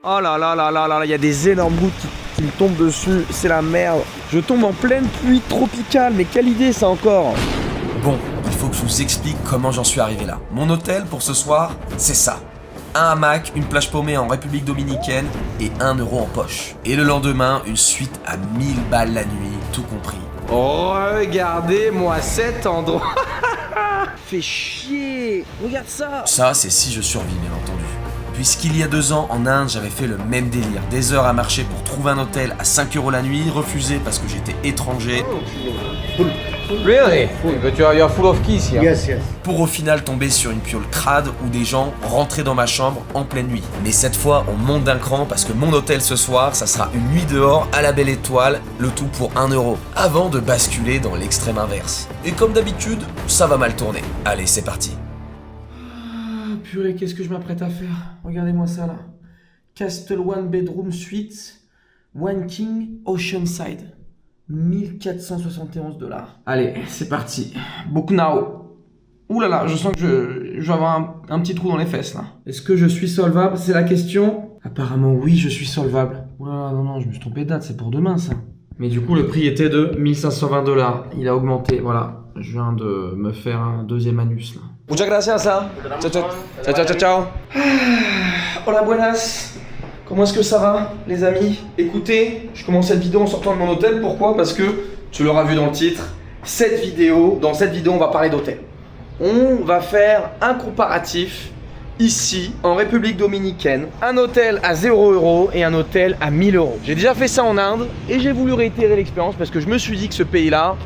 Oh là là là là là, il y a des énormes gouttes qui me tombent dessus, c'est la merde. Je tombe en pleine pluie tropicale, mais quelle idée ça encore. Bon, il faut que je vous explique comment j'en suis arrivé là. Mon hôtel pour ce soir, c'est ça. Un hamac, une plage paumée en République Dominicaine et 1 euro en poche. Et le lendemain, une suite à 1000 balles la nuit, tout compris. Regardez-moi cet endroit. Fait chier. Regarde ça. Ça, c'est si je survis, bien entendu. Puisqu'il y a 2 ans, en Inde, j'avais fait le même délire. Des heures à marcher pour trouver un hôtel à 5 euros la nuit, refusé parce que j'étais étranger. Really? But you're full of keys here. Yes, yes. Pour au final tomber sur une piole crade où des gens rentraient dans ma chambre en pleine nuit. Mais cette fois, on monte d'un cran parce que mon hôtel ce soir, ça sera une nuit dehors à la belle étoile, le tout pour 1 euro. Avant de basculer dans l'extrême inverse. Et comme d'habitude, ça va mal tourner. Allez, c'est parti. Purée, qu'est-ce que je m'apprête à faire? Regardez-moi ça là. Castle One Bedroom Suite, One King Oceanside. 1471 $. Allez, c'est parti. Book now. Ouh là là, je sens que je vais avoir un petit trou dans les fesses là. Est-ce que je suis solvable? C'est la question. Apparemment oui, je suis solvable. Ouh là là, non, je me suis trompé de date, c'est pour demain ça. Mais du coup, le prix était de 1520 $. Il a augmenté, voilà. Je viens de me faire un deuxième anus là. Muchas gracias, hein. Ciao, ciao. Ciao, ciao, ciao, ciao. Hola, buenas. Comment est-ce que ça va, les amis? Écoutez, je commence cette vidéo en sortant de mon hôtel. Pourquoi? Parce que, tu l'auras vu dans le titre, dans cette vidéo, on va parler d'hôtel. On va faire un comparatif ici, en République Dominicaine. Un hôtel à 0 € et un hôtel à 1000 €. J'ai déjà fait ça en Inde et j'ai voulu réitérer l'expérience parce que je me suis dit que ce pays-là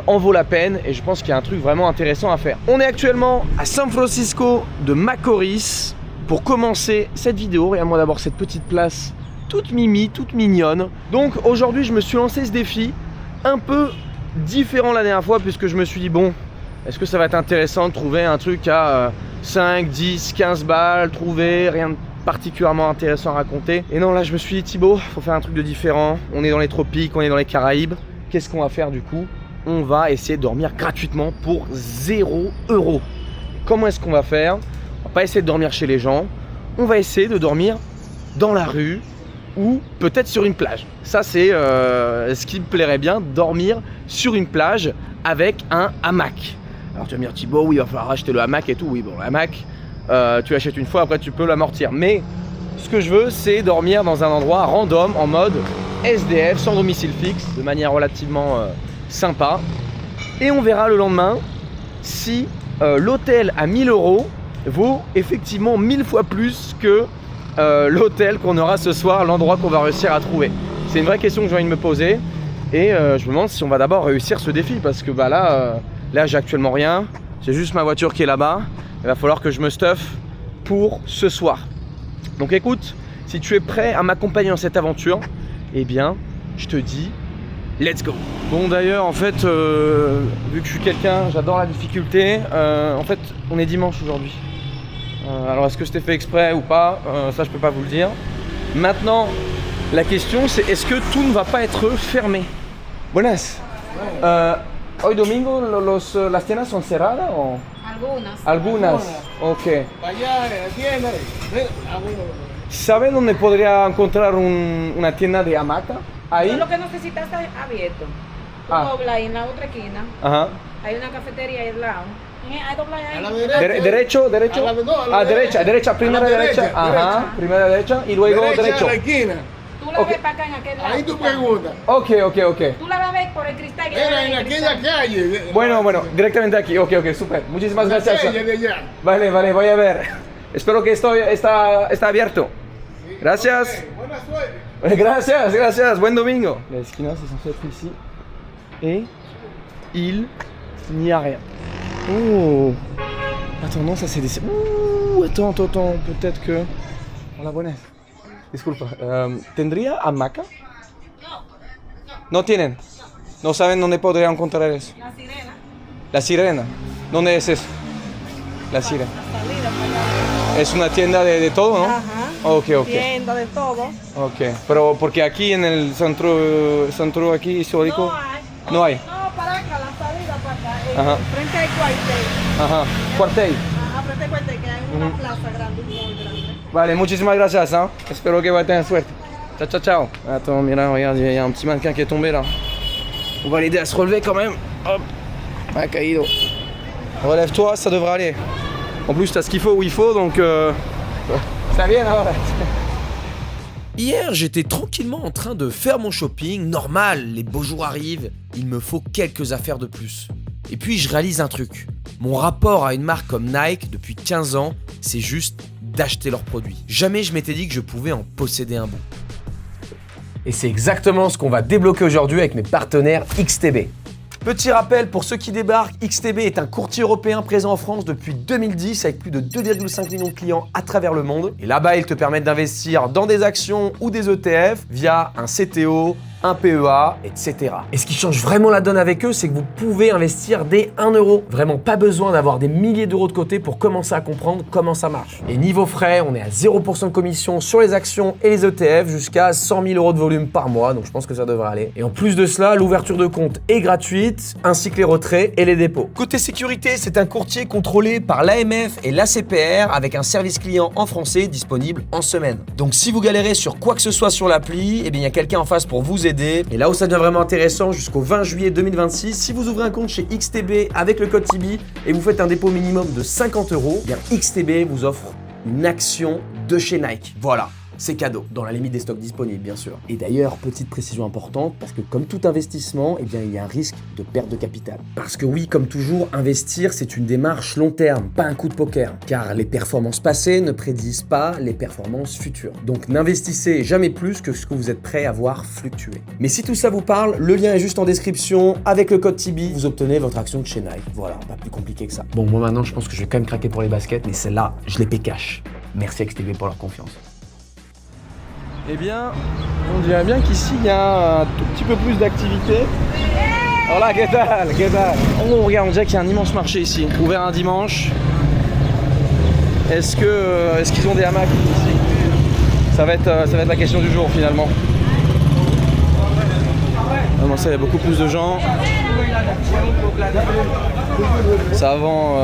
en vaut la peine et je pense qu'il y a un truc vraiment intéressant à faire. On est actuellement à San Francisco de Macorís. Pour commencer cette vidéo, regarde-moi d'abord cette petite place toute mimi, toute mignonne. Donc aujourd'hui je me suis lancé ce défi un peu différent la dernière fois puisque je me suis dit bon, est-ce que ça va être intéressant de trouver un truc à 5, 10, 15 balles, trouver rien de particulièrement intéressant à raconter. Et non, là je me suis dit Thibaut, faut faire un truc de différent. On est dans les tropiques, on est dans les Caraïbes. Qu'est-ce qu'on va faire du coup? On va essayer de dormir gratuitement pour 0 €. Comment est-ce qu'on va faire? On va pas essayer de dormir chez les gens, on va essayer de dormir dans la rue ou peut-être sur une plage. Ça c'est ce qui me plairait bien, dormir sur une plage avec un hamac. Alors tu vas me dire Thibaut, oui il va falloir acheter le hamac et tout. Oui bon, le hamac, tu l'achètes une fois, après tu peux l'amortir. Mais ce que je veux c'est dormir dans un endroit random en mode SDF, sans domicile fixe, de manière relativement sympa. Et on verra le lendemain si l'hôtel à 1000 € vaut effectivement 1000 fois plus que l'hôtel qu'on aura ce soir, l'endroit qu'on va réussir à trouver. C'est une vraie question que j'ai envie de me poser et je me demande si on va d'abord réussir ce défi parce que bah là j'ai actuellement rien, c'est juste ma voiture qui est là-bas. Il va falloir que je me stuffe pour ce soir. Donc écoute, si tu es prêt à m'accompagner dans cette aventure, eh bien je te dis let's go. Bon d'ailleurs en fait vu que je suis quelqu'un, j'adore la difficulté, en fait on est dimanche aujourd'hui. Alors est-ce que c'était fait exprès ou pas, ça je peux pas vous le dire. Maintenant la question c'est est-ce que tout ne va pas être fermé? Buenas. Hoy domingo las tiendas son cerradas o? Algunas. Ok. ¿Saben dónde podría encontrar una tienda de hamaca? Ahí. Lo que necesitas está abierto. Tú doblas ahí en la otra esquina. Ajá. Hay una cafetería ahí al lado. Ahí doblas ahí. Derecho. Derecha, primera derecha. Ajá, primera derecha y luego derecho. Tú la ves para acá en aquel lado. Ahí tú preguntas. Ok. Tú la vas a ver por el cristal. Era en aquella calle. Bueno, directamente aquí. Ok, super. Muchísimas gracias. Calle de allá. Vale, voy a ver. Espero que esto está abierto. Gracias. Buena suerte. Gracias. Buen domingo. Les esquinas sont faites ici. Et il n'y a rien. Oh. Attends, non, ça c'est des... Ouh, attends. Peut-être que... Hola, buenas. Disculpa. ¿Tendría hamaca? No tienen. No saben dónde podría encontrar eso. La sirena. La Sirena. ¿Dónde es eso? La Sirena. La salida para allá. Es una tienda de todo, ¿no? Ajá. Ok. Tienda de todo. Ok. Pero porque aquí en el centro aquí histórico no hay. No, para acá, la salida para acá. Ajá. Frente al cuartel. Ajá. Cuartel. Ajá, frente al cuartel, que hay una plaza grande, muy grande. Vale, muchísimas gracias, hein. Espero que tengan suerte. Ciao, ciao, ciao. Attends, mais là, regarde, il y a un petit mannequin qui est tombé là. On va l'aider à se relever quand même. Hop. Ah, caído. Relève-toi, ça devrait aller. En plus, t'as ce qu'il faut où il faut, donc ça vient ahora. Hier, j'étais tranquillement en train de faire mon shopping. Normal, les beaux jours arrivent, il me faut quelques affaires de plus. Et puis je réalise un truc. Mon rapport à une marque comme Nike depuis 15 ans, c'est juste d'acheter leurs produits. Jamais je m'étais dit que je pouvais en posséder un bout. Et c'est exactement ce qu'on va débloquer aujourd'hui avec mes partenaires XTB. Petit rappel pour ceux qui débarquent, XTB est un courtier européen présent en France depuis 2010 avec plus de 2,5 millions de clients à travers le monde. Et là-bas, ils te permettent d'investir dans des actions ou des ETF via un CTO, un PEA, etc. Et ce qui change vraiment la donne avec eux, c'est que vous pouvez investir dès 1 euro. Vraiment pas besoin d'avoir des milliers d'euros de côté pour commencer à comprendre comment ça marche. Et niveau frais, on est à 0% de commission sur les actions et les ETF jusqu'à 100 000 euros de volume par mois, donc je pense que ça devrait aller. Et en plus de cela, l'ouverture de compte est gratuite, ainsi que les retraits et les dépôts. Côté sécurité, c'est un courtier contrôlé par l'AMF et l'ACPR avec un service client en français disponible en semaine. Donc si vous galérez sur quoi que ce soit sur l'appli, eh bien il y a quelqu'un en face pour vous aider. Et là où ça devient vraiment intéressant, jusqu'au 20 juillet 2026, si vous ouvrez un compte chez XTB avec le code Tibi et vous faites un dépôt minimum de 50 €, eh bien XTB vous offre une action de chez Nike. Voilà. C'est cadeau, dans la limite des stocks disponibles bien sûr. Et d'ailleurs, petite précision importante, parce que comme tout investissement, eh bien, il y a un risque de perte de capital. Parce que oui, comme toujours, investir, c'est une démarche long terme, pas un coup de poker. Car les performances passées ne prédisent pas les performances futures. Donc n'investissez jamais plus que ce que vous êtes prêt à voir fluctuer. Mais si tout ça vous parle, le lien est juste en description. Avec le code Tibi, vous obtenez votre action de chez Nike. Voilà, pas plus compliqué que ça. Bon, moi maintenant, je pense que je vais quand même craquer pour les baskets, mais celle-là, je les paie cash. Merci à XTB pour leur confiance. Eh bien, on dirait bien qu'ici il y a un tout petit peu plus d'activité. Hola, ¿qué tal? ¿Qué tal? Oh, regarde, on dirait qu'il y a un immense marché ici, ouvert un dimanche. Est-ce qu'ils ont des hamacs ici? Ça va être la question du jour finalement. Vraiment, ça, il y a beaucoup plus de gens. Ça vend.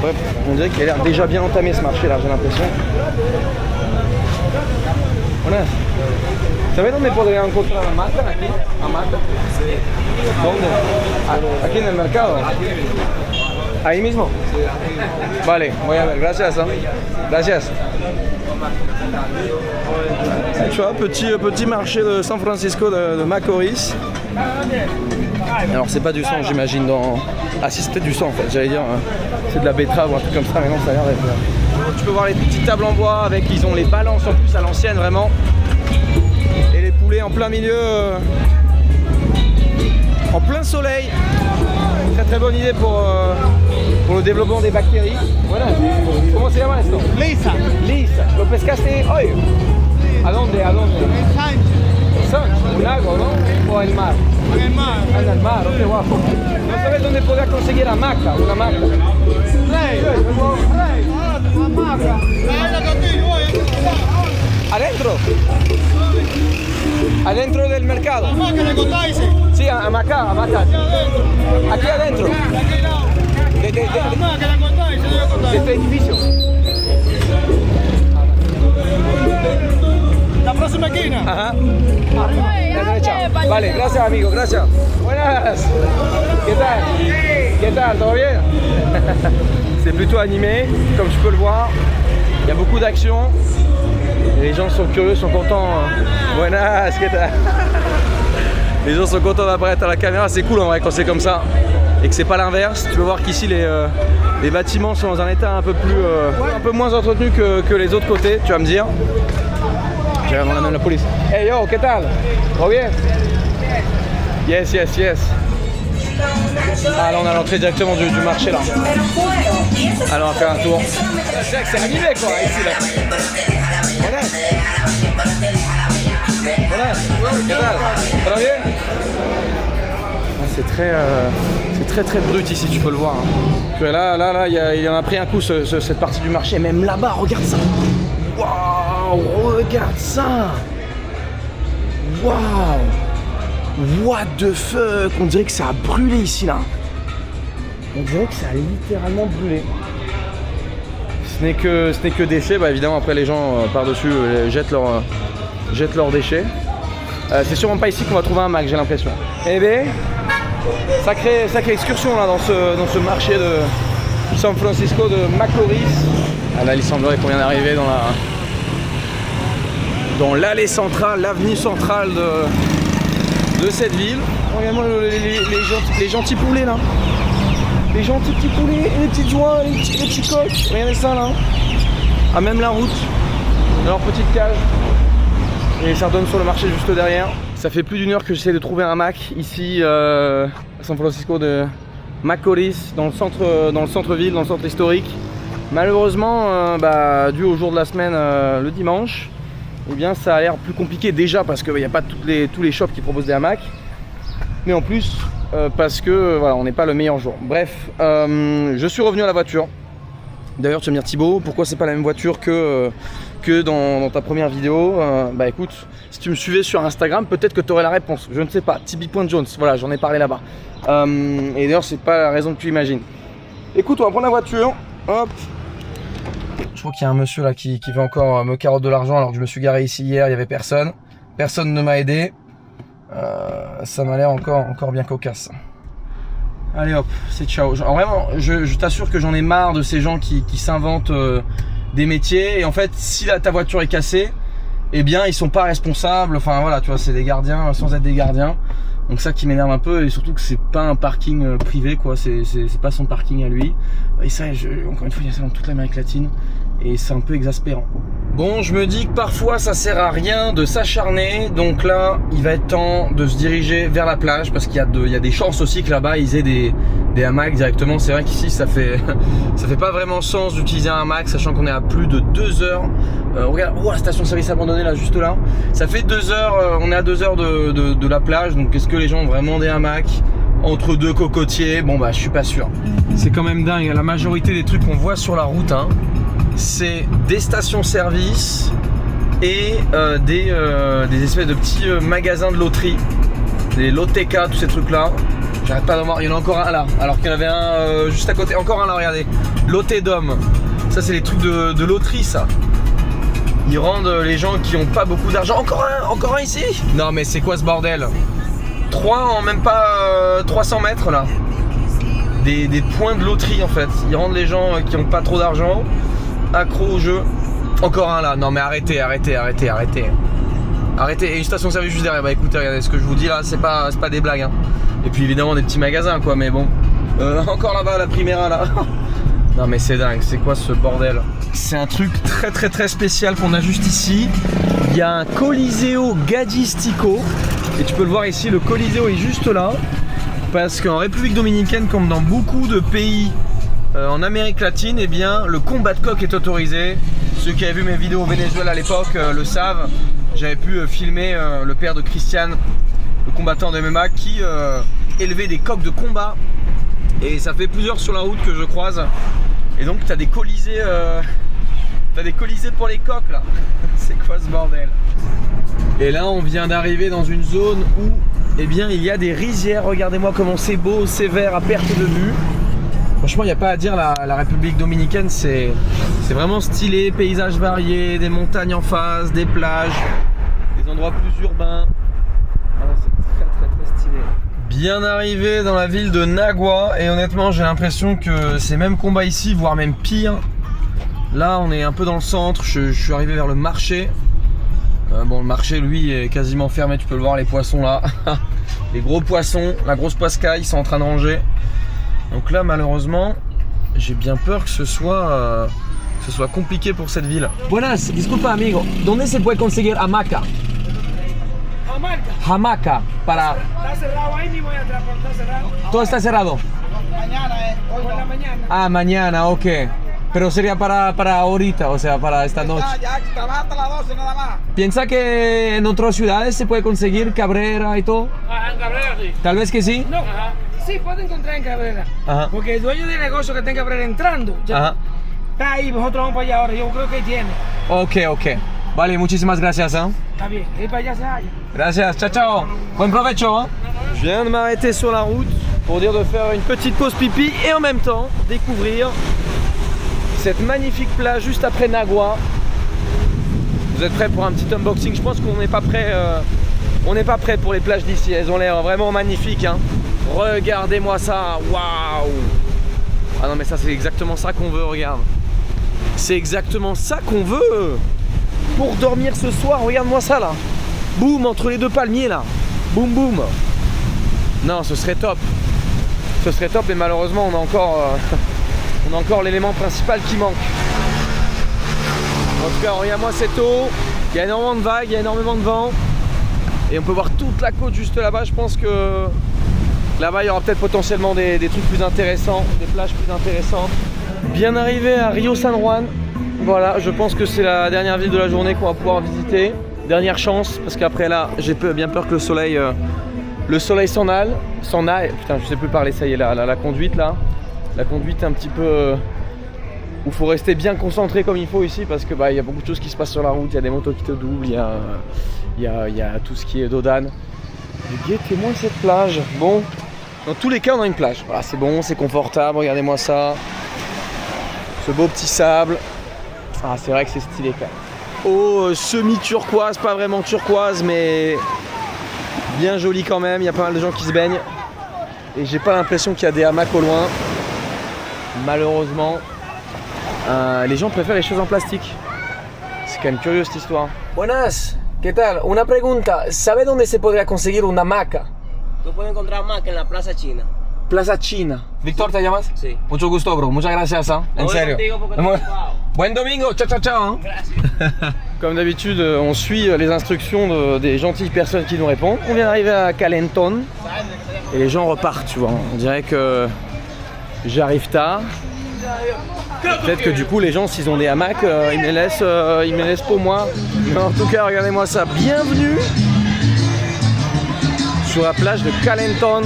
Ouais, on dirait qu'il a l'air déjà bien entamé ce marché là, j'ai l'impression. Buenas. ¿Sabes dónde podría encontrar hamaca aquí? ¿Hamaca? Sí. ¿Dónde? Aquí en el mercado. ¿Ahí mismo? Vale, voy a ver. Gracias. ¿Eh? Gracias. Tu vois, petit marché de San Francisco de Macorís. Alors c'est pas du sang, j'imagine dans... Ah si, c'est peut-être du sang en fait, j'allais dire c'est de la betterave ou un truc comme ça, mais non, ça a l'air d'être... Tu peux voir les petites tables en bois avec, ils ont les balances en plus à l'ancienne vraiment. Et les poulets en plein milieu, en plein soleil. Très très bonne idée pour le développement des bactéries. Voilà. Comment se llama esto? Lisa. Lisa. ¿Lo pescaste hoy? ¿A dónde? ¿A dónde? El Sánchez. ¿Un lago, no? ¿O el mar? En el mar. En el mar, qué guapo. ¿No sabes dónde podría conseguir hamaca? Una hamaca. Hamaca. ¿Adentro? ¿Adentro del mercado? Hamaca le contáis. Sí, hamaca. Aquí adentro. Hamaca le contáis. De este edificio. La próxima esquina. Ajá. La derecha. Vale, gracias amigo, gracias. Buenas. ¿Qué tal? ¿Qué tal? ¿Todo bien? C'est plutôt animé, comme tu peux le voir. Il y a beaucoup d'action. Les gens sont curieux, sont contents. Buenas, ¿qué tal? Les gens sont contents d'apparaître à la caméra, c'est cool en vrai quand c'est comme ça. Et que c'est pas l'inverse. Tu peux voir qu'ici les bâtiments sont dans un état un peu moins entretenu que les autres côtés, tu vas me dire. Regarde, on a même la police. Hey yo, ¿qué tal? ¿Todo bien? Yes. Ah là on a l'entrée directement du marché là. Alors on va faire un tour. C'est vrai que c'est animé quoi ici là. Buenas. ¿Qué tal? ¿Todo bien? C'est très brut ici, tu peux le voir. Hein. Là, il en a pris un coup cette partie du marché. Même là-bas, regarde ça. Waouh, regarde ça. Waouh. What the fuck. On dirait que ça a brûlé ici là. On dirait que ça a littéralement brûlé. ce n'est que déchets. Bah, évidemment, après les gens par-dessus jettent leurs déchets. C'est sûrement pas ici qu'on va trouver un Mac, j'ai l'impression. Eh bien, sacrée excursion là dans ce marché de San Francisco de McCloris. Ah, là, il semblerait qu'on vient d'arriver dans l'allée centrale, l'avenue centrale de cette ville. Regardez-moi les gentils poulets là. Les gentils petits poulets, les petites joies, les petits coqs. Regardez ça là. À même la route, dans leur petite cage. Et ça redonne sur le marché juste derrière. Ça fait plus d'1 heure que j'essaie de trouver un Mac ici à San Francisco de McCloris, dans le centre-ville, dans le centre historique. Malheureusement, dû au jour de la semaine, le dimanche, eh bien ça a l'air plus compliqué déjà parce qu'il n'y a pas tous les shops qui proposent des hamacs. Mais en plus, parce que voilà, on n'est pas le meilleur jour. Bref, je suis revenu à la voiture. D'ailleurs, tu vas me dire Thibaut, pourquoi c'est pas la même voiture que dans ta première vidéo? Bah écoute, si tu me suivais sur Instagram, peut-être que tu aurais la réponse. Je ne sais pas, Tibi.Jones, voilà, j'en ai parlé là-bas. Et d'ailleurs, c'est pas la raison que tu imagines. Écoute, on va prendre la voiture. Hop. Je crois qu'il y a un monsieur là qui veut encore me carotte de l'argent alors que je me suis garé ici hier, il n'y avait personne. Personne ne m'a aidé. Ça m'a l'air encore bien cocasse. Allez hop, c'est ciao. Vraiment, je t'assure que j'en ai marre de ces gens qui s'inventent des métiers. Et en fait, si ta voiture est cassée, eh bien ils sont pas responsables. Enfin voilà, tu vois, c'est des gardiens sans être des gardiens. Donc ça qui m'énerve un peu, et surtout que c'est pas un parking privé quoi, c'est pas son parking à lui. Et ça, encore une fois, il y a ça dans toute l'Amérique latine. Et c'est un peu exaspérant. Bon, je me dis que parfois ça sert à rien de s'acharner, donc là il va être temps de se diriger vers la plage parce qu'il y a des chances aussi que là-bas ils aient des hamacs directement. C'est vrai qu'ici ça fait pas vraiment sens d'utiliser un hamac, sachant qu'on est à plus de 2 heures. Regarde, la station-service abandonnée là, juste là. Ça fait 2 heures, on est à 2 heures de la plage, donc est-ce que les gens ont vraiment des hamacs entre deux cocotiers? Bon bah je suis pas sûr. C'est quand même dingue, la majorité des trucs qu'on voit sur la route, hein, c'est des stations-service et des espèces de petits magasins de loterie, des Loteka, tous ces trucs là. J'arrête pas d'en voir, il y en a encore un là, alors qu'il y en avait un juste à côté, encore un là, regardez, Lotedom. Ça c'est les trucs de loterie ça. Ils rendent les gens qui ont pas beaucoup d'argent. Encore un ici? Non mais c'est quoi ce bordel? 3 en même pas 300 mètres là. Des points de loterie en fait. Ils rendent les gens qui ont pas trop d'argent accro au jeu. Encore un là, non mais arrêtez. Et une station service juste derrière. Bah écoutez, regardez ce que je vous dis là, c'est pas des blagues hein. Et puis évidemment des petits magasins quoi, mais bon. Encore là-bas la Primera là. Non mais c'est dingue, c'est quoi ce bordel? C'est un truc très spécial qu'on a juste ici. Il y a un Coliseo Gadistico. Et tu peux le voir ici, le Coliseo est juste là. Parce qu'en République Dominicaine, comme dans beaucoup de pays en Amérique latine, eh bien le combat de coq est autorisé. Ceux qui avaient vu mes vidéos au Venezuela à l'époque le savent. J'avais pu filmer le père de Christian, le combattant de MMA, qui élevait des coqs de combat. Et ça fait plusieurs sur la route que je croise. Et donc tu as des colisées pour les coqs là. C'est quoi ce bordel? Et là on vient d'arriver dans une zone où eh bien il y a des rizières. Regardez-moi comment c'est beau, c'est vert à perte de vue. Franchement il n'y a pas à dire, la République Dominicaine c'est vraiment stylé, paysages variés, des montagnes en face, des plages, des endroits plus urbains. Ah, c'est très stylé. Bien arrivé dans la ville de Nagua et honnêtement j'ai l'impression que c'est même combat ici, voire même pire. Là on est un peu dans le centre, je suis arrivé vers le marché. Bon le marché lui est quasiment fermé, tu peux le voir, les poissons là. Les gros poissons, la grosse poiscaille, ils sont en train de ranger. Donc là malheureusement j'ai bien peur que ce soit compliqué pour cette ville. Buenas, disculpa amigo, ¿dónde se puede conseguir hamaca? Hamaca para... Está cerrado ahí mismo y atrás, pero está cerrado. Todo está cerrado. Mañana, hoy por la mañana. Ah, mañana, ok. Pero sería para ahorita, o sea, para esta noche. Ya trabaja hasta las 12 nada más. ¿Piensa que en otras ciudades se puede conseguir Cabrera y todo? En Cabrera sí. Tal vez que sí. No, sí puede encontrar en Cabrera. Ajá. Porque el dueño del negocio que está en Cabrera entrando, ya Ajá. está ahí, nosotros vamos para allá ahora, yo creo que tiene. Ok. Vale, muchísimas gracias. ¿Eh? Está bien, ir para allá se halla. Gracias, ciao. Buen provecho. Hein. Je viens de m'arrêter sur la route pour dire de faire une petite pause pipi et en même temps découvrir cette magnifique plage juste après Nagua. Vous êtes prêts pour un petit unboxing? Je pense qu'on n'est pas prêt. On n'est pas prêt pour les plages d'ici. Elles ont l'air vraiment magnifiques. Hein. Regardez-moi ça. Waouh! Ah non mais ça c'est exactement ça qu'on veut. Regarde. C'est exactement ça qu'on veut pour dormir ce soir. Regarde-moi ça là. Boum, entre les deux palmiers là. Boum boum. Non, ce serait top. Ce serait top, mais malheureusement on a encore l'élément principal qui manque. En tout cas, regarde-moi cette eau. Il y a énormément de vagues, il y a énormément de vent. Et on peut voir toute la côte juste là-bas. Je pense que là-bas il y aura peut-être potentiellement des trucs plus intéressants, des plages plus intéressantes. Bien arrivé à Rio San Juan. Voilà, je pense que c'est la dernière ville de la journée qu'on va pouvoir visiter. Dernière chance, parce qu'après là, j'ai bien peur que le soleil s'en aille. Putain, je sais plus parler, ça y est, la conduite là. La conduite un petit peu... où il faut rester bien concentré comme il faut ici, parce que y a beaucoup de choses qui se passent sur la route. Il y a des motos qui te doublent, il y a tout ce qui est dodane. Guettez-moi cette plage. Bon, dans tous les cas, on a une plage. Voilà, c'est bon, c'est confortable, regardez-moi ça. Ce beau petit sable. Ah, c'est vrai que c'est stylé quand même. Oh, semi-turquoise, pas vraiment turquoise, mais bien joli quand même. Il y a pas mal de gens qui se baignent. Et j'ai pas l'impression qu'il y a des hamacs au loin. Malheureusement, les gens préfèrent les choses en plastique. C'est quand même curieux cette histoire. Buenas, ¿qué tal? Una pregunta. ¿Sabe dónde se podría conseguir una hamaca? Tú puedes encontrar hamaca en la Plaza China. Plaza China. ¿Víctor te llamas? Sí. Mucho gusto, bro. Muchas gracias. ¿Eh? En serio. Buen domingo. Ciao, ciao, ciao. Hein. Comme d'habitude, on suit les instructions des gentilles personnes qui nous répondent. On vient d'arriver à Calenton et les gens repartent, tu vois. On dirait que j'arrive tard. Peut-être que du coup, les gens, s'ils ont des hamacs, ils me les laissent pour moi. Mais en tout cas, regardez-moi ça. Bienvenue sur la plage de Calenton.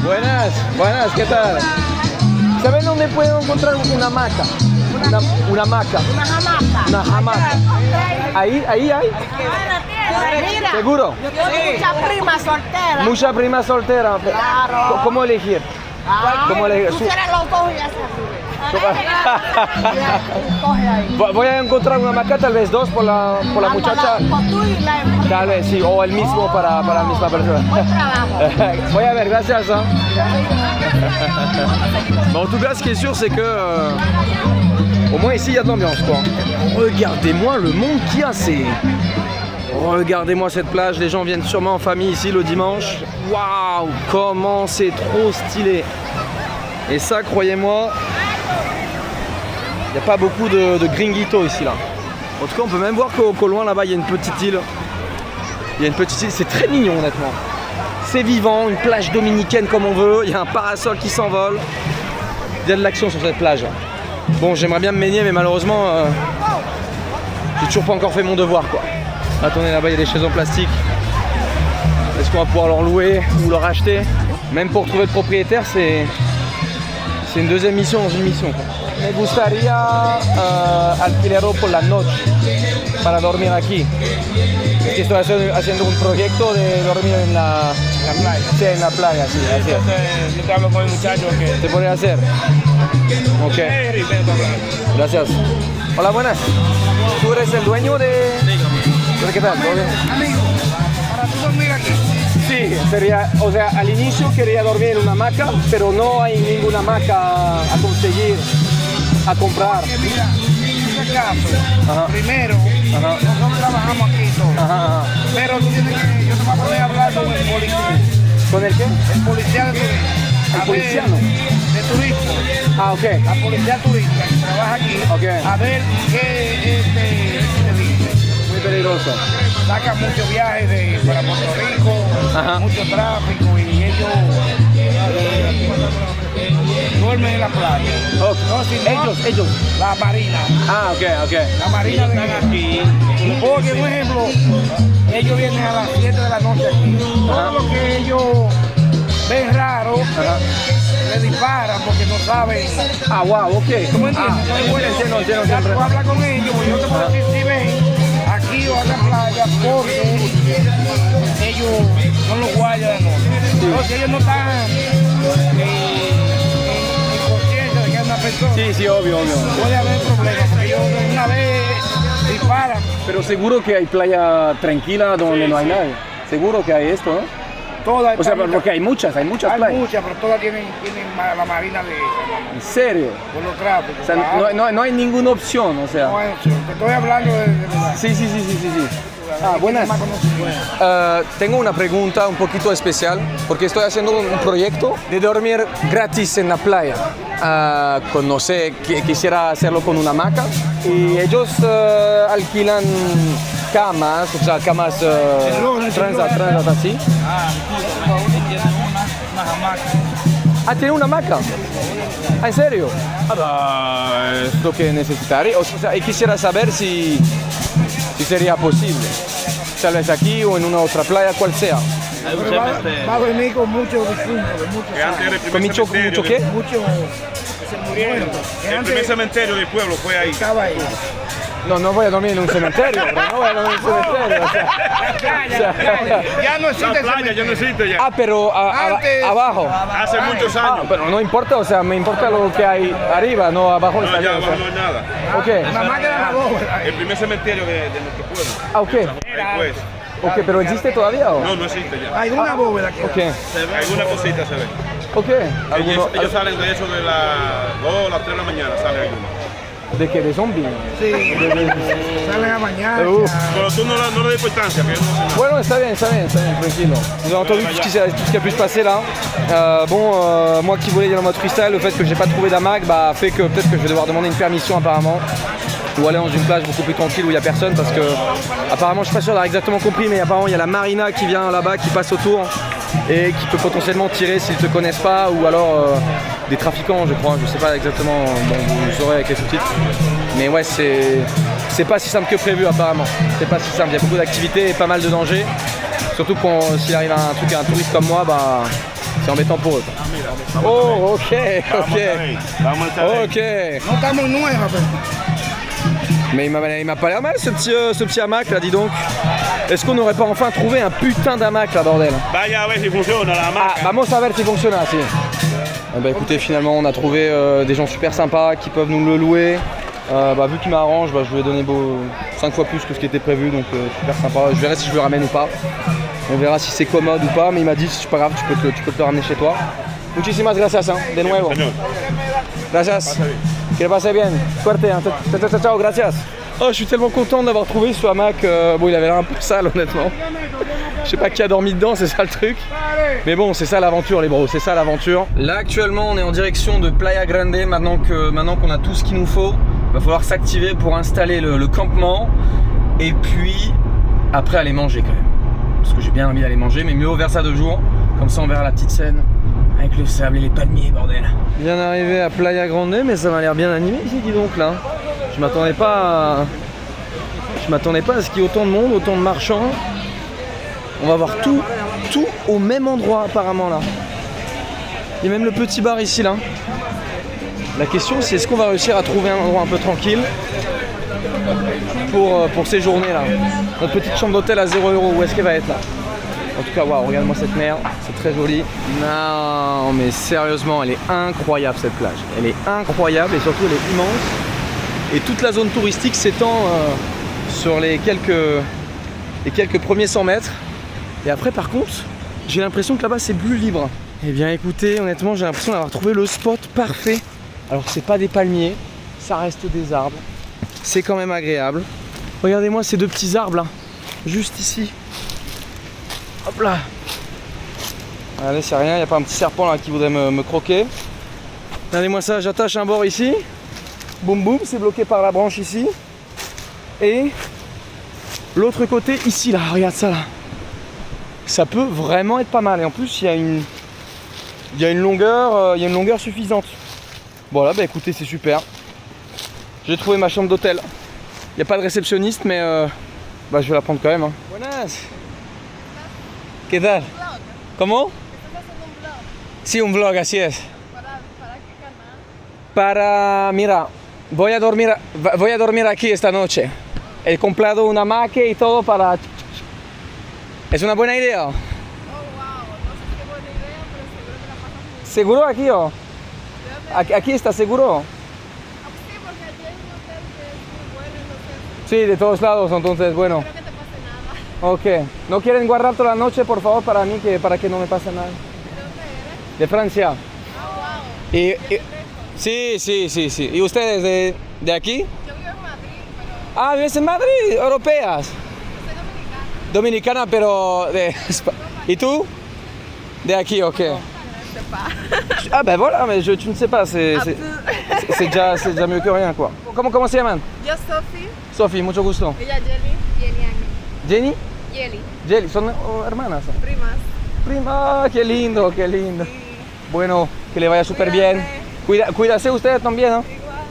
Buenas, buenas, ¿qué tal? ¿Saben dónde puedo encontrar una hamaca? Una hamaca. Una hamaca. Una hamaca. Ahí hay. Mira, ¿Seguro? yo tengo mucha prima soltera. Mucha prima soltera. Claro. ¿Cómo elegir? ¿Cómo elegir? Tú quieres los dos y ya se coge ahí. Voy a encontrar una hamaca, tal vez dos por la muchacha. Pues tú y la Tal vez sí, o el mismo para la misma persona. buen trabajo. Voy a ver, gracias. Hein. Bon, en tout cas, ce qui est sûr, c'est que au moins ici, il y a de l'ambiance, quoi. Regardez-moi le monde qu'il y a, c'est... Regardez-moi cette plage, les gens viennent sûrement en famille ici le dimanche. Waouh, comment c'est trop stylé. Et ça, croyez-moi, il n'y a pas beaucoup de gringuitos ici, là. En tout cas, on peut même voir qu'au loin, là-bas, il y a une petite île. Il y a une petite île, c'est très mignon, honnêtement. C'est vivant, une plage dominicaine comme on veut. Il y a un parasol qui s'envole. Il y a de l'action sur cette plage. Bon, j'aimerais bien me baigner, mais malheureusement, j'ai toujours pas encore fait mon devoir, quoi. Attendez, là-bas, il y a des chaises en plastique. Est-ce qu'on va pouvoir leur louer ou leur acheter? Même pour trouver le propriétaire, c'est une deuxième mission dans une mission, quoi. Me gustaría alquilarlo por la noche para dormir aquí. Es que estoy haciendo un proyecto de dormir en la playa. Sí, en la playa, sí. Así es. Yo te hablo con el muchacho que... ¿Te puede hacer? Ok. Gracias. Hola, buenas. ¿Tú eres el dueño de...? ¿Qué tal? ¿Todo bien? Amigo, para tú dormir aquí. Sí, sería, o sea, al inicio quería dormir en una hamaca, pero no hay ninguna hamaca a conseguir, a comprar. Que mira, en este caso, Ajá. primero, Ajá. nosotros trabajamos aquí y todo. Ajá. Pero tú tienes que, yo te voy a poner a hablar con el policía. ¿Con el qué? El policía de turismo. ¿El A policiano? ver, de turismo. Ah, ok. La policía turista que trabaja aquí. Ok. A ver qué te dice. Muy peligroso. Saca muchos viajes para Puerto Rico, Ajá. mucho tráfico y ellos duermen en la playa. Oh, No, si no, ellos. La marina. Ah, ok, ok. La marina de aquí. Porque, por ejemplo, ellos vienen a las 7 de la noche aquí. Todo lo que ellos ven raro, le disparan porque no saben. Ah, wow, ok. ¿Tú me entiendes? Ah, entiendo Ya siempre. tú hablas con ellos, pues yo te puedo decir si ven aquí o a la playa porque ellos son los guardias de noche. Entonces ellos no están en conciencia de que hay una persona Sí, sí, obvio, obvio. puede haber problemas, porque ellos una vez disparan. Pero seguro que hay playa tranquila donde no hay nadie. Seguro que hay esto, ¿no? Todas O sea, están- porque hay muchas hay playas. muchas, pero todas tienen la marina de ¿En serio? por los tráficos. O sea, no hay ninguna opción, o sea. No hay opción. Te estoy hablando de verdad. Sí, sí, sí, sí, sí, sí. Ah, buenas. Más conocimiento. Tengo una pregunta un poquito especial porque estoy haciendo un proyecto de dormir gratis en la playa. No sé, quisiera hacerlo con una hamaca y ellos alquilan camas, o sea, camas transat así. Ah, tiene una hamaca. Ah, ¿en serio? Es lo que necesitaría. O sea, y quisiera saber si sería posible. Tal vez aquí o en una otra playa, cual sea. Pero va a venir con muchos difuntos, de muchos ¿Con mucho qué? muchos muertos. El primer cementerio del pueblo fue ahí. Estaba ahí. No voy a dormir en un cementerio, bro. No voy a dormir en un cementerio. O sea, Ya no existe La el playa ya no existe ya. pero Antes- abajo. Hace muchos años. Pero no importa, o sea, me importa lo que hay arriba, no abajo. No, está ya bien, o abajo sea. no hay nada. Ok. Nada más que era la bóveda. El primer cementerio de nuestro pueblo. Ah, ok. Ahí pues. Ok, pero ¿existe todavía o? No, no existe ya. Hay una bóveda que Ok. Alguna cosita se ve. Ok. Ellos salen de eso de las 2 o las 3 de la mañana, salen algunos. ¿De qué? ¿De zombies? sí, salen a mañana. Pero tú no le des importancia, que ellos no hacen nada. Bueno, está bien, tranquille. Vous avez entendu tout ce qui a pu se passer là. Moi qui voulais aller en mode freestyle, le fait que j'ai pas trouvé d'hamac fait que peut-être que je vais devoir demander une permission apparemment. Ou aller dans une plage beaucoup plus tranquille où il n'y a personne parce que apparemment je suis pas sûr d'avoir exactement compris, mais apparemment il y a la marina qui vient là-bas, qui passe autour et qui peut potentiellement tirer s'ils te connaissent pas, ou alors des trafiquants je crois, je sais pas exactement, bon, vous saurez avec les sous-titres. Mais ouais, c'est pas si simple que prévu apparemment, c'est pas si simple, il y a beaucoup d'activités et pas mal de dangers, surtout s'il arrive un truc à un touriste comme moi, c'est embêtant pour eux. Oh, ok. Vamos a estar ahí. Ok. No estamos nuevas, pero Mais il m'a pas l'air mal ce petit hamac là, dis donc. Est-ce qu'on n'aurait pas enfin trouvé un putain d'hamac là, bordel? Vaya a ver si funciona la hamaca. Vamos a ver si funciona, si. Écoutez, finalement on a trouvé des gens super sympas qui peuvent nous le louer. Vu qu'il m'arrange, je lui ai donné 5 fois plus que ce qui était prévu, donc super sympa. Je verrai si je le ramène ou pas. On verra si c'est commode ou pas, mais il m'a dit c'est pas grave, tu peux te le ramener chez toi. Muchísimas gracias, de nuevo. Señor. Gracias. Que le passe bien. Suerte. Ciao, gracias. Oh, je suis tellement content d'avoir trouvé ce hamac. Bon, il avait l'air un peu sale, honnêtement. Je sais pas qui a dormi dedans, c'est ça le truc. Mais bon, c'est ça l'aventure, les bros, c'est ça l'aventure. Là, actuellement, on est en direction de Playa Grande. Maintenant qu'on a tout ce qu'il nous faut, il va falloir s'activer pour installer le campement. Et puis, après, aller manger quand même. Parce que j'ai bien envie d'aller manger, mais mieux au Versa de jour. Comme ça, on verra la petite scène. Avec le sable et les palmiers, bordel. Bien arrivé à Playa Grande, mais ça m'a l'air bien animé ici, dis donc là. Je m'attendais pas à ce qu'il y ait autant de monde, autant de marchands. On va voir tout au même endroit apparemment là. Il y a même le petit bar ici là. La question c'est est-ce qu'on va réussir à trouver un endroit un peu tranquille pour ces journées là. Notre petite chambre d'hôtel à 0 €, où est-ce qu'elle va être là? En tout cas, waouh, regarde-moi cette mer, c'est très joli. Non, mais sérieusement, elle est incroyable cette plage. Elle est incroyable et surtout elle est immense. Et toute la zone touristique s'étend sur les quelques premiers 100 mètres. Et après, par contre, j'ai l'impression que là-bas c'est plus libre. Eh bien, écoutez, honnêtement, j'ai l'impression d'avoir trouvé le spot parfait. Alors que c'est pas des palmiers, ça reste des arbres. C'est quand même agréable. Regardez-moi ces deux petits arbres là, juste ici. Hop là. Allez, c'est rien, il n'y a pas un petit serpent là qui voudrait me croquer. Regardez-moi ça, j'attache un bord ici. Boum boum, c'est bloqué par la branche ici. Et l'autre côté ici là, regarde ça là. Ça peut vraiment être pas mal. Et en plus, il y a une longueur suffisante. Voilà, bah écoutez, c'est super. J'ai trouvé ma chambre d'hôtel. Il n'y a pas de réceptionniste, mais je vais la prendre quand même. Hein. Buenas. ¿Qué tal? ¿Cómo? Sí, un vlog, así es. Mira, voy a dormir aquí esta noche. He comprado una hamaca y todo para... ¿Es una buena idea? Oh, wow, no sé qué buena idea, pero seguro que la pasas muy bien. ¿Seguro aquí o? Aquí está seguro. Sí, de todos lados, entonces, bueno. Espero que te pase nada. Ok. ¿No quieren guardar toda la noche, por favor, para mí, para que no me pase nada? ¿De dónde eres? De Francia. Oh, wow. Sí. ¿Y ustedes de aquí? Yo vivo en Madrid, pero Ah, ¿vives en Madrid? Europeas. soy dominicana. Dominicana, pero de... ¿Y tú? De aquí, ok. Je sais pas. Ah ben voilà, mais tu ne sais pas, c'est déjà mieux que rien, quoi. Comment se llaman? Yo, Sophie. Sophie, mucho gusto. Ella, Jelly. Jenny, Ani. Jenny? Jelly. Jelly, son hermanas. Primas. Prima, qué lindo, qué lindo. Bueno, que le vaya súper bien. Cuídase ustedes también, ¿no?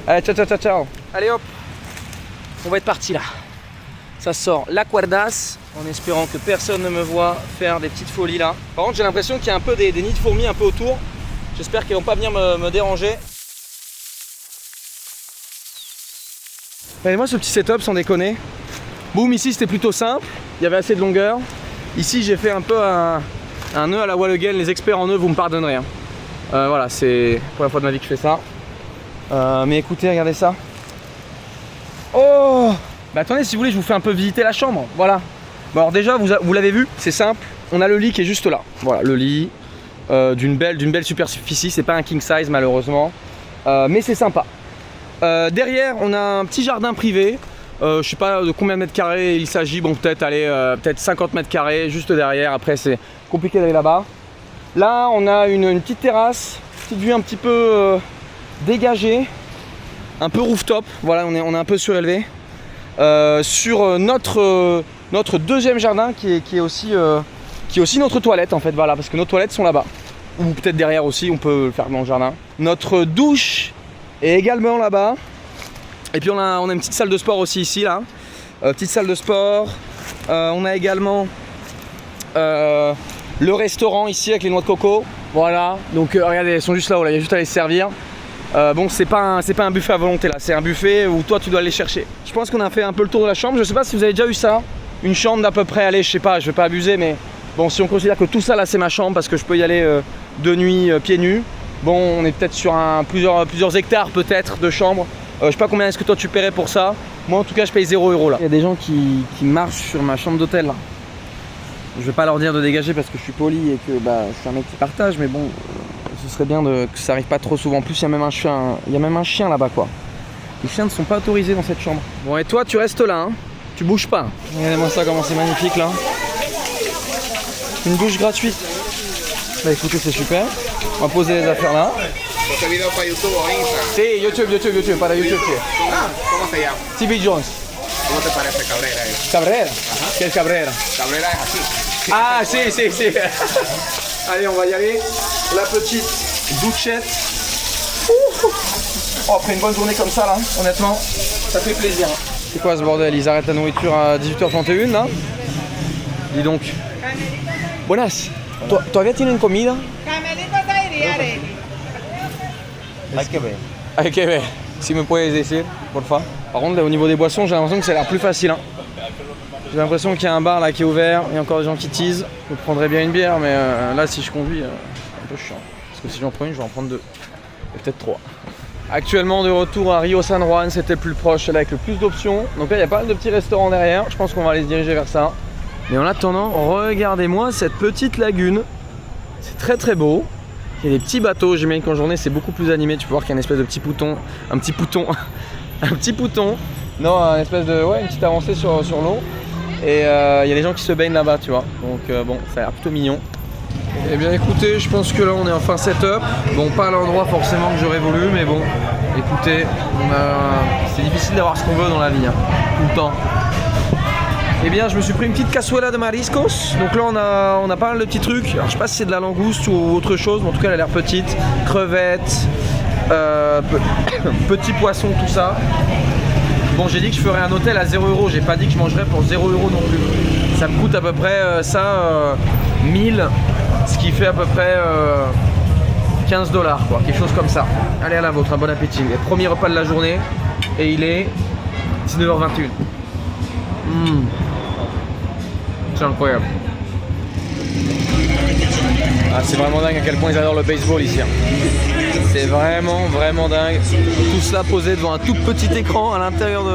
Allez, ciao. Allez hop, on va être parti là. Ça sort la cuerdas, en espérant que personne ne me voit faire des petites folies là. Par contre, j'ai l'impression qu'il y a un peu des nids de fourmis un peu autour. J'espère qu'ils vont pas venir me déranger. Regardez-moi ce petit setup sans déconner. Boum, ici c'était plutôt simple, il y avait assez de longueur. Ici j'ai fait un peu un nœud à la wall again, les experts en nœud vous me pardonnerez. Hein. Voilà, c'est pour la fois de ma vie que je fais ça. Mais écoutez, regardez ça. Oh! Bah attendez, si vous voulez, je vous fais un peu visiter la chambre. Voilà. Bon, alors déjà, vous l'avez vu, c'est simple. On a le lit qui est juste là. Voilà, le lit d'une belle superficie. C'est pas un king size malheureusement, mais c'est sympa. Derrière, on a un petit jardin privé. Je sais pas de combien de mètres carrés il s'agit. Bon, peut-être 50 mètres carrés juste derrière. Après, c'est compliqué d'aller là-bas. Là, on a une petite terrasse, petite vue un petit peu dégagée, un peu rooftop. Voilà, on est un peu surélevé. Sur notre deuxième jardin qui est aussi notre toilette en fait, voilà, parce que nos toilettes sont là-bas, ou peut-être derrière aussi, on peut le faire dans le jardin. Notre douche est également là-bas, et puis on a une petite salle de sport aussi ici là, petite salle de sport. On a également le restaurant ici avec les noix de coco, voilà, donc regardez, elles sont juste là-haut, là, il y a juste à les servir. Bon, c'est pas un buffet à volonté là, c'est un buffet où toi tu dois aller chercher. Je pense qu'on a fait un peu le tour de la chambre. Je sais pas si vous avez déjà eu ça, une chambre d'à peu près, allez, je sais pas, je vais pas abuser, mais bon, si on considère que tout ça là c'est ma chambre parce que je peux y aller de nuit pieds nus, bon, on est peut-être sur plusieurs hectares peut-être de chambre. Je sais pas combien est-ce que toi tu paierais pour ça. Moi en tout cas je paye 0 € là. Il y a des gens qui marchent sur ma chambre d'hôtel là. Je vais pas leur dire de dégager parce que je suis poli et que bah, je suis un mec qui partage, mais bon, ce serait bien que ça arrive pas trop souvent. En plus, il y a même un chien là-bas quoi. Les chiens ne sont pas autorisés dans cette chambre. Bon, et toi tu restes là, hein. Tu bouges pas. Regardez-moi ça, comment c'est magnifique là. Une douche gratuite. Bah écoutez, c'est super. On va poser les affaires là. ¿Este video para YouTube o Instagram? Sí, YouTube, para YouTube. Sí. ¿Cómo se llama? TV Jones. ¿Cómo te parece Cabrera? Cabrera. Quel Cabrera? Cabrera es así. Ah, si. Allez, on va y aller. La petite douchette. Oh, après une bonne journée comme ça, là, honnêtement, ça fait plaisir. C'est quoi ce bordel? Ils arrêtent la nourriture à 18h31, là? Dis donc. Buenas. ¿Todavía tienen comida? Carmelita está ready. Hay que ver. Si me puedes decir, por favor. Par contre, là, au niveau des boissons, j'ai l'impression que ça a l'air plus facile. Hein. J'ai l'impression qu'il y a un bar là qui est ouvert, il y a encore des gens qui teasent. Je prendrais bien une bière, mais là, si je conduis, c'est un peu chiant. Parce que si j'en prends une, je vais en prendre deux. Et peut-être trois. Actuellement, de retour à Rio San Juan, c'était le plus proche, là avec le plus d'options. Donc là, il y a pas mal de petits restaurants derrière. Je pense qu'on va aller se diriger vers ça. Mais en attendant, regardez-moi cette petite lagune. C'est très très beau. Il y a des petits bateaux, j'imagine qu'en journée c'est beaucoup plus animé. Tu peux voir qu'il y a une espèce de petit pouton. Un petit pouton. Non, une espèce de. Ouais, une petite avancée sur l'eau. Et il y a des gens qui se baignent là-bas, tu vois. Donc bon, ça a l'air plutôt mignon. Eh bien écoutez, je pense que là on est en fin setup. Bon, pas à l'endroit forcément que j'aurais voulu, mais bon, écoutez, c'est difficile d'avoir ce qu'on veut dans la vie, hein, tout le temps. Eh bien, je me suis pris une petite cazuela de mariscos. Donc là, on a pas mal de petits trucs. Alors, je sais pas si c'est de la langouste ou autre chose, mais en tout cas, elle a l'air petite. Crevettes, petits poissons, tout ça. Bon, j'ai dit que je ferais un hôtel à 0 €. J'ai pas dit que je mangerais pour 0 € non plus. Ça me coûte à peu près 1000, ce qui fait à peu près 15 $, quoi. Quelque chose comme ça. Allez, à la vôtre, un bon appétit. Le premier repas de la journée et il est 19h21. C'est incroyable. Ah, c'est vraiment dingue à quel point ils adorent le baseball ici. Hein. C'est vraiment, vraiment dingue. Tout cela posé devant un tout petit écran à l'intérieur de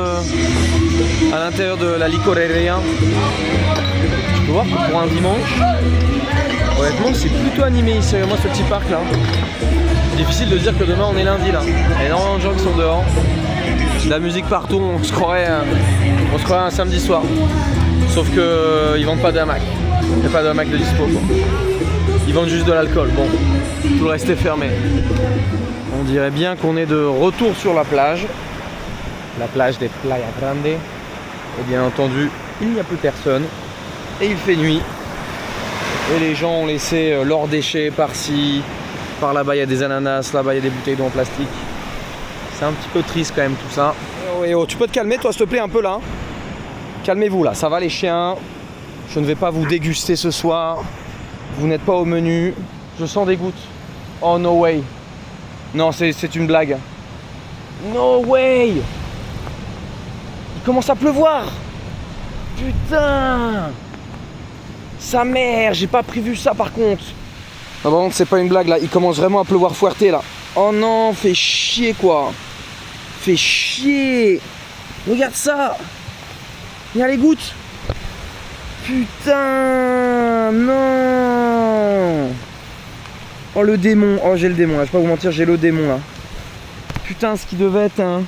la licoreria. Tu peux voir que pour un dimanche, honnêtement, c'est plutôt animé ici. Moi, ce petit parc là. Difficile de dire que demain on est lundi là. Il y a énormément de gens qui sont dehors. De la musique partout, on se croirait un samedi soir. Sauf que ils vendent pas de hamac. Il n'y a pas de hamac de dispo quoi. Ils vendent juste de l'alcool. Bon, tout le reste est fermé. On dirait bien qu'on est de retour sur la plage des Playa Grande. Et bien entendu, il n'y a plus personne. Et il fait nuit. Et les gens ont laissé leurs déchets par-ci. Par là-bas, il y a des ananas. Là-bas, il y a des bouteilles d'eau en plastique. C'est un petit peu triste quand même tout ça. Oh, tu peux te calmer toi s'il te plaît un peu là. Calmez-vous là, ça va les chiens. Je ne vais pas vous déguster ce soir. Vous n'êtes pas au menu. Je sens des gouttes. Oh no way. Non, c'est une blague. No way. Il commence à pleuvoir. Putain. Sa mère, j'ai pas prévu ça par contre. Ah, par contre, c'est pas une blague là. Il commence vraiment à pleuvoir fuerté là. Oh non, fais chier quoi. Fais chier. Regarde ça. Il y a les gouttes. Putain. Non. Oh le démon. Oh j'ai le démon là. Je vais pas vous mentir, j'ai le démon là. Putain, ce qui devait être un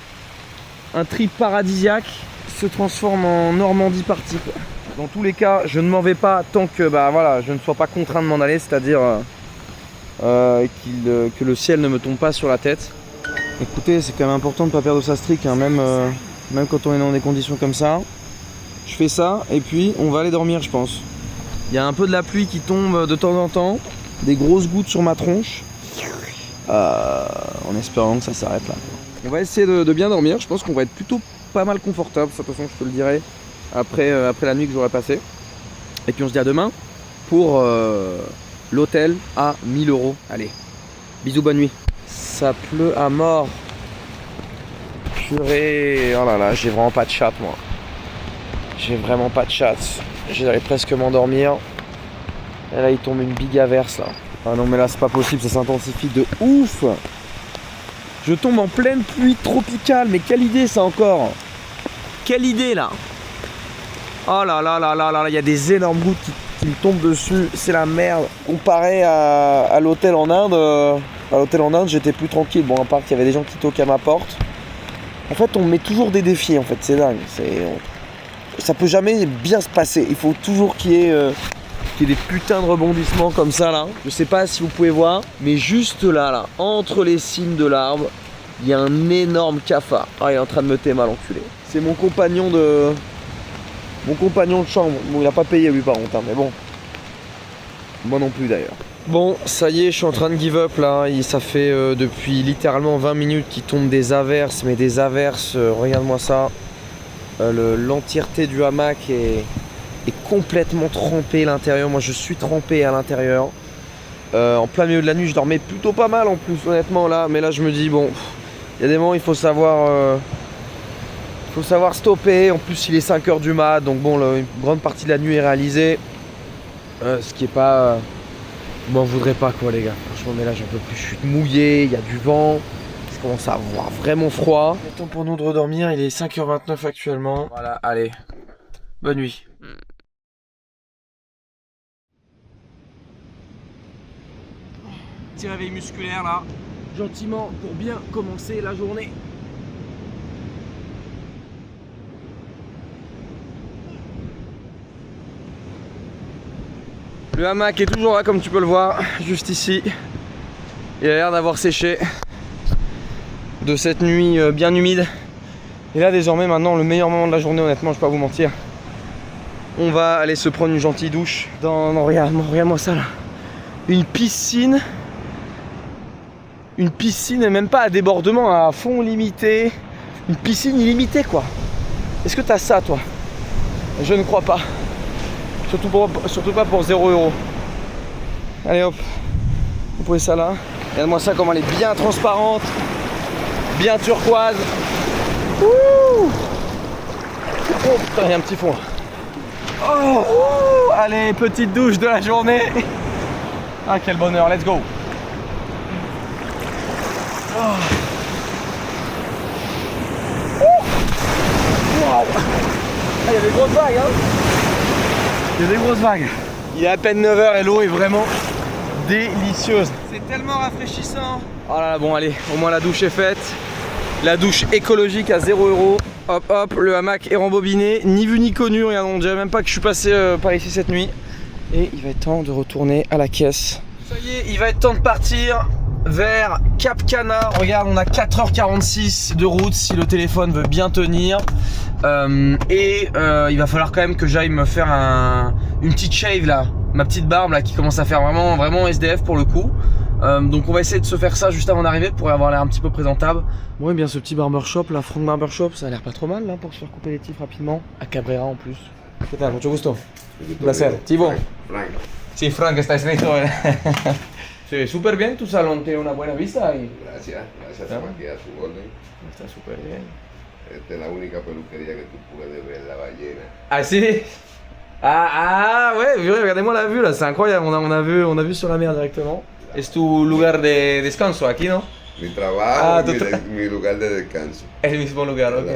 trip paradisiaque se transforme en Normandie partie quoi. Dans tous les cas, je ne m'en vais pas tant que voilà, je ne sois pas contraint de m'en aller, c'est-à-dire que le ciel ne me tombe pas sur la tête. Écoutez, c'est quand même important de ne pas perdre sa strict, hein, même quand on est dans des conditions comme ça. Je fais ça et puis on va aller dormir je pense. Il y a un peu de la pluie qui tombe de temps en temps, des grosses gouttes sur ma tronche, en espérant que ça s'arrête là. On va essayer de bien dormir, je pense qu'on va être plutôt pas mal confortable, de toute façon je te le dirai après la nuit que j'aurai passée. Et puis on se dit à demain pour l'hôtel à 1000 €. Allez, bisous, bonne nuit. Ça pleut à mort. Purée, oh là là, j'ai vraiment pas de chat moi. J'ai vraiment pas de chat. J'allais presque m'endormir. Et là il tombe une big averse là. Ah non mais là c'est pas possible, ça s'intensifie de ouf. Je tombe en pleine pluie tropicale, mais quelle idée ça encore. Quelle idée là. Oh là là là là là, il y a des énormes gouttes qui me tombent dessus, c'est la merde. Comparé à l'hôtel en Inde, j'étais plus tranquille. Bon, à part qu'il y avait des gens qui toquent à ma porte. En fait, on me met toujours des défis, en fait, c'est dingue. Ça peut jamais bien se passer. Il faut toujours qu'il y ait des putains de rebondissements comme ça, là. Je sais pas si vous pouvez voir, mais juste là, entre les cimes de l'arbre, il y a un énorme cafard. Ah, il est en train de me témer, l'enculé. C'est mon compagnon de chambre. Bon, il a pas payé lui par contre, hein, mais bon. Moi non plus d'ailleurs. Bon, ça y est, je suis en train de give up là. Ça fait depuis littéralement 20 minutes qu'il tombe des averses, mais des averses, regarde-moi ça. L'entièreté du hamac est complètement trempée à l'intérieur. Moi je suis trempé à l'intérieur. En plein milieu de la nuit, je dormais plutôt pas mal en plus, honnêtement là. Mais là je me dis, bon, il y a des moments il faut savoir stopper. En plus il est 5 h du mat, donc bon, une grande partie de la nuit est réalisée. Ce qui est pas... je m'en voudrais pas quoi les gars. Franchement mais là j'en peux plus, je suis mouillé, il y a du vent. Ça commence à avoir vraiment froid. Il est temps pour nous de redormir, il est 5 h 29 actuellement. Voilà, allez, bonne nuit. Petit réveil musculaire là, gentiment pour bien commencer la journée. Le hamac est toujours là comme tu peux le voir, juste ici. Il a l'air d'avoir séché de cette nuit bien humide. Et là désormais maintenant le meilleur moment de la journée honnêtement, je vais pas vous mentir. On va aller se prendre une gentille douche dans... Non, regarde-moi ça là. Une piscine et même pas à débordement, à fond limité. Une piscine illimitée quoi. Est-ce que t'as ça toi? Je ne crois pas. Surtout pas pour 0 €. Allez hop, vous pouvez ça là. Regarde-moi ça comment elle est bien transparente, bien turquoise. Ouh. Oh putain, il y a un petit fond là. Oh, ouh. Allez, petite douche de la journée. Ah, quel bonheur, let's go. Oh. Wow. Ah, il y a des grosses vagues, hein. Il y a des grosses vagues. Il est à peine 9h et l'eau est vraiment délicieuse. C'est tellement rafraîchissant. Oh là là, bon allez, au moins la douche est faite. La douche écologique à 0 €. Hop hop, le hamac est rembobiné, ni vu ni connu. Regarde, on dirait même pas que je suis passé par ici cette nuit. Et il va être temps de retourner à la caisse. Ça y est, il va être temps de partir vers Cap Cana. Regarde, on a 4h46 de route si le téléphone veut bien tenir. Il va falloir quand même que j'aille me faire une petite shave là. Ma petite barbe là qui commence à faire vraiment SDF pour le coup. Donc on va essayer de se faire ça juste avant d'arriver pour avoir l'air un petit peu présentable. Bon et bien ce petit barbershop là, Frank Barbershop, ça a l'air pas trop mal là pour se faire couper les tifs rapidement. À Cabrera en plus. ¿Qué tal? Mucho gusto. Placer. Thibaut. Frank. Sí, Frank está escrito. Se ve súper bien, tu salón tiene una buena vista y Gracias, aquí a su orden. está súper bien. Esta es la única peluquería que tú puedes ver la ballena. Ah si. Ah ouais, regardez-moi la vue là, c'est incroyable, on a vu sur la mer directement. Es tu lugar de descanso aquí, ¿no? Mi trabajo, mi lugar de descanso. Es el mismo lugar, ok.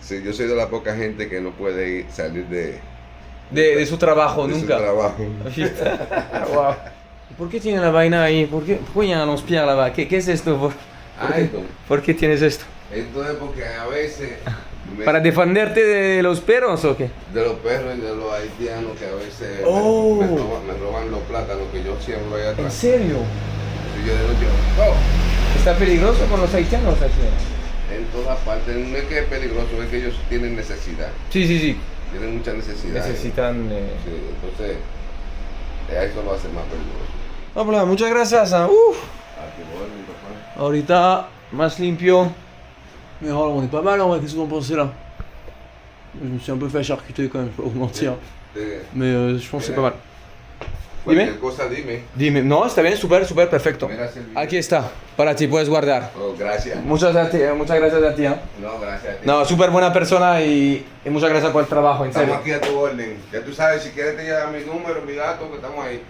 Sí, yo soy de la poca gente que no puede salir de su trabajo, de nunca. su trabajo. Wow. ¿Por qué tiene la vaina ahí? ¿Por qué hay unos pies là-bas? ¿Qué es esto? ¿Por qué tienes esto? Esto es porque a veces... ¿Para defenderte de los perros o qué? De los perros y de los haitianos que a veces Oh. me roban los plátanos que yo siembro allá atrás. ¿En serio? Y yo de noche, oh, ¿Está peligroso con los haitianos aquí? en todas partes. No es que es peligroso, es que ellos tienen necesidad. Sí, sí, sí. Tienen mucha necesidad. Necesitan... Sí, entonces, eso lo hace más peligroso. Hola, muchas gracias. Aquí voy, mi papá. Ahorita más limpio. Mais oh, on est pas mal en vrai, qu'est-ce que vous en pensez là? Je me suis un peu fait charcuter quand même, je vais pas vous mentir. Mais je pense que c'est pas mal. Cualquier cosa dime. Dime, no, está bien, súper, perfecto. Mira, Silvio. Aquí está, para ti, puedes guardar. Oh, gracias. Muchas gracias a ti. ¿Eh? No, gracias a ti. No, súper buena persona y muchas gracias por el trabajo, en serio. Estamos aquí a tu orden. Ya tú sabes, si quieres te lleva mi número, mi dato, que estamos ahí.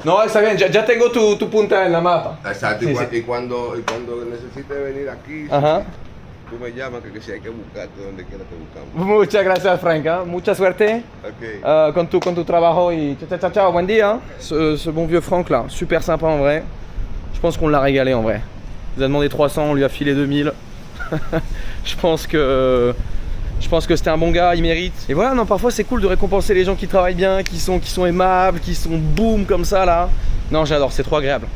No, está bien, ya tengo tu punta en la mapa. Exacto, Sí, y cuando necesites venir aquí, Ajá. tú me llamas, que si hay que buscarte donde quiera te buscamos. Muchas gracias, Frank. ¿Eh? Mucha suerte Ok. con tu trabajo y ciao, buen día. Ce bon vieux Franck là, super sympa en vrai. Je pense qu'on l'a régalé en vrai. Il nous a demandé 300, on lui a filé 2000. Je pense que c'était un bon gars, il mérite. Et voilà, non, parfois c'est cool de récompenser les gens qui travaillent bien, qui sont aimables, qui sont boum comme ça là. Non, j'adore, c'est trop agréable.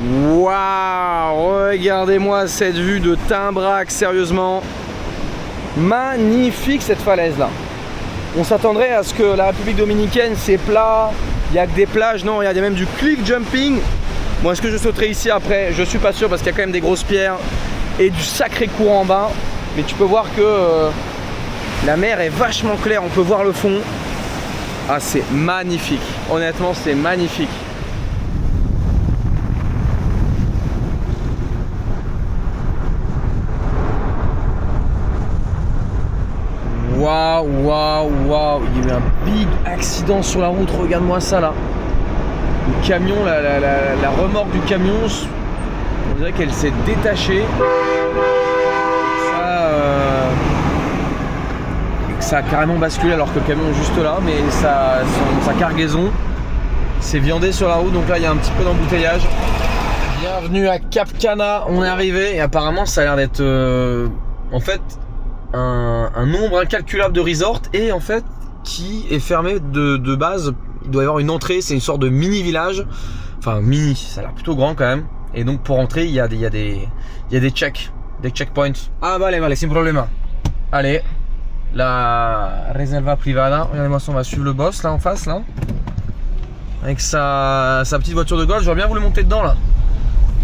Waouh, regardez-moi cette vue de Timbrac, sérieusement. Magnifique cette falaise là. On s'attendrait à ce que la République Dominicaine c'est plat, il n'y a que des plages, non, il y a même du cliff jumping. Moi, est-ce que je sauterai ici après? Je suis pas sûr parce qu'il y a quand même des grosses pierres et du sacré courant en bas. Mais tu peux voir que la mer est vachement claire, on peut voir le fond. Ah, c'est magnifique, honnêtement c'est magnifique. Waouh, il y a eu un big accident sur la route, regarde-moi ça là. Le camion, la remorque du camion, on dirait qu'elle s'est détachée. Et que ça a carrément basculé alors que le camion est juste là, mais sa cargaison s'est viandée sur la route, donc là il y a un petit peu d'embouteillage. Bienvenue à Cap Cana, on est arrivé et apparemment ça a l'air d'être en fait un nombre incalculable de resorts et en fait qui est fermé de base. Il doit y avoir une entrée, c'est une sorte de mini village, enfin mini, ça a l'air plutôt grand quand même. Et donc pour entrer il y a des checkpoints. Ah vale, sin problema. Allez, la reserva privada. Regardez-moi ça, on va suivre le boss là en face là, avec sa petite voiture de golf. J'aurais bien voulu monter dedans là.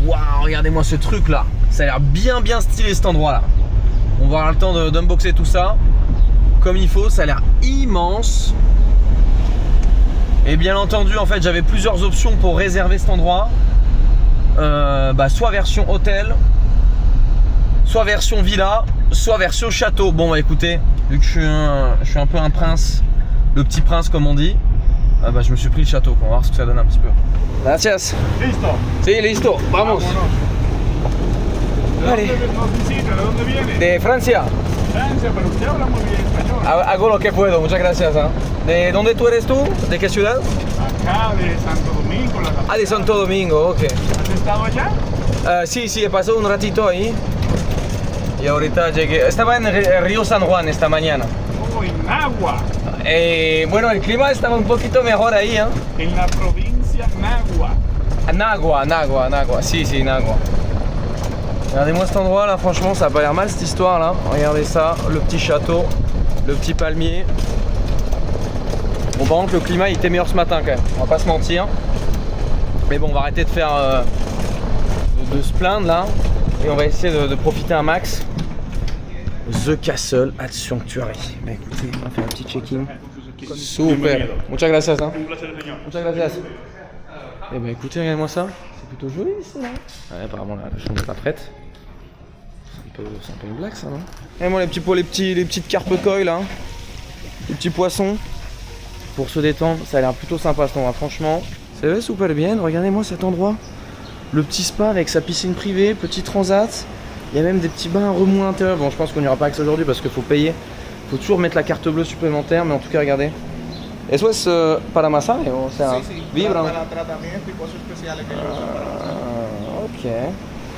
Waouh, regardez-moi ce truc là, ça a l'air bien stylé cet endroit là. On va avoir le temps d'unboxer tout ça comme il faut, ça a l'air immense. Et bien entendu, en fait, j'avais plusieurs options pour réserver cet endroit. Soit version hôtel, soit version villa, soit version château. Bon, bah écoutez, vu que je suis un peu un prince, le petit prince comme on dit, Ah bah je me suis pris le château, on va voir ce que ça donne un petit peu. Gracias. Listo. Sí, listo, vamos. Allez. De Francia. Francia, pero usted habla muy bien español. Hago lo que puedo, muchas gracias. ¿De dónde tú eres tú? ¿De qué ciudad? Acá de Santo Domingo, la capital. Ah, de Santo Domingo, ok. ¿Has estado allá? Sí, sí, he pasado un ratito ahí. Y ahorita llegué. Estaba en el río San Juan esta mañana. Oh, en Nagua. Bueno, el clima estaba un poquito mejor ahí, ¿eh? En la provincia Nagua. Nagua. Sí, Nagua. Regardez-moi cet endroit là, franchement, ça a pas l'air mal cette histoire là. Regardez ça, le petit château, le petit palmier. Bon, par contre, le climat il était meilleur ce matin quand même, on va pas se mentir. Mais bon, on va arrêter de faire. De se plaindre là. Et on va essayer de profiter un max. The Castle at Sanctuary. Bah écoutez, on va faire un petit check-in. Super. Muchas gracias. Hein. Un placer, señor. Muchas gracias. Et bah écoutez, regardez-moi ça. C'est plutôt joli ici là. Ouais, apparemment la chambre n'est pas prête. C'est un peu une blague ça, non? Regardez-moi les petites carpe koi là. Les petits poissons. Pour se détendre, ça a l'air plutôt sympa cet endroit, franchement. Ça va super bien. Regardez-moi cet endroit. Le petit spa avec sa piscine privée, petit transat. Il y a même des petits bains à remous à l'intérieur. Bon, je pense qu'on n'ira pas avec ça aujourd'hui parce qu'il faut payer. Il faut toujours mettre la carte bleue supplémentaire, mais en tout cas, regardez. Eso es para masaje, o sea, vibra. Ok.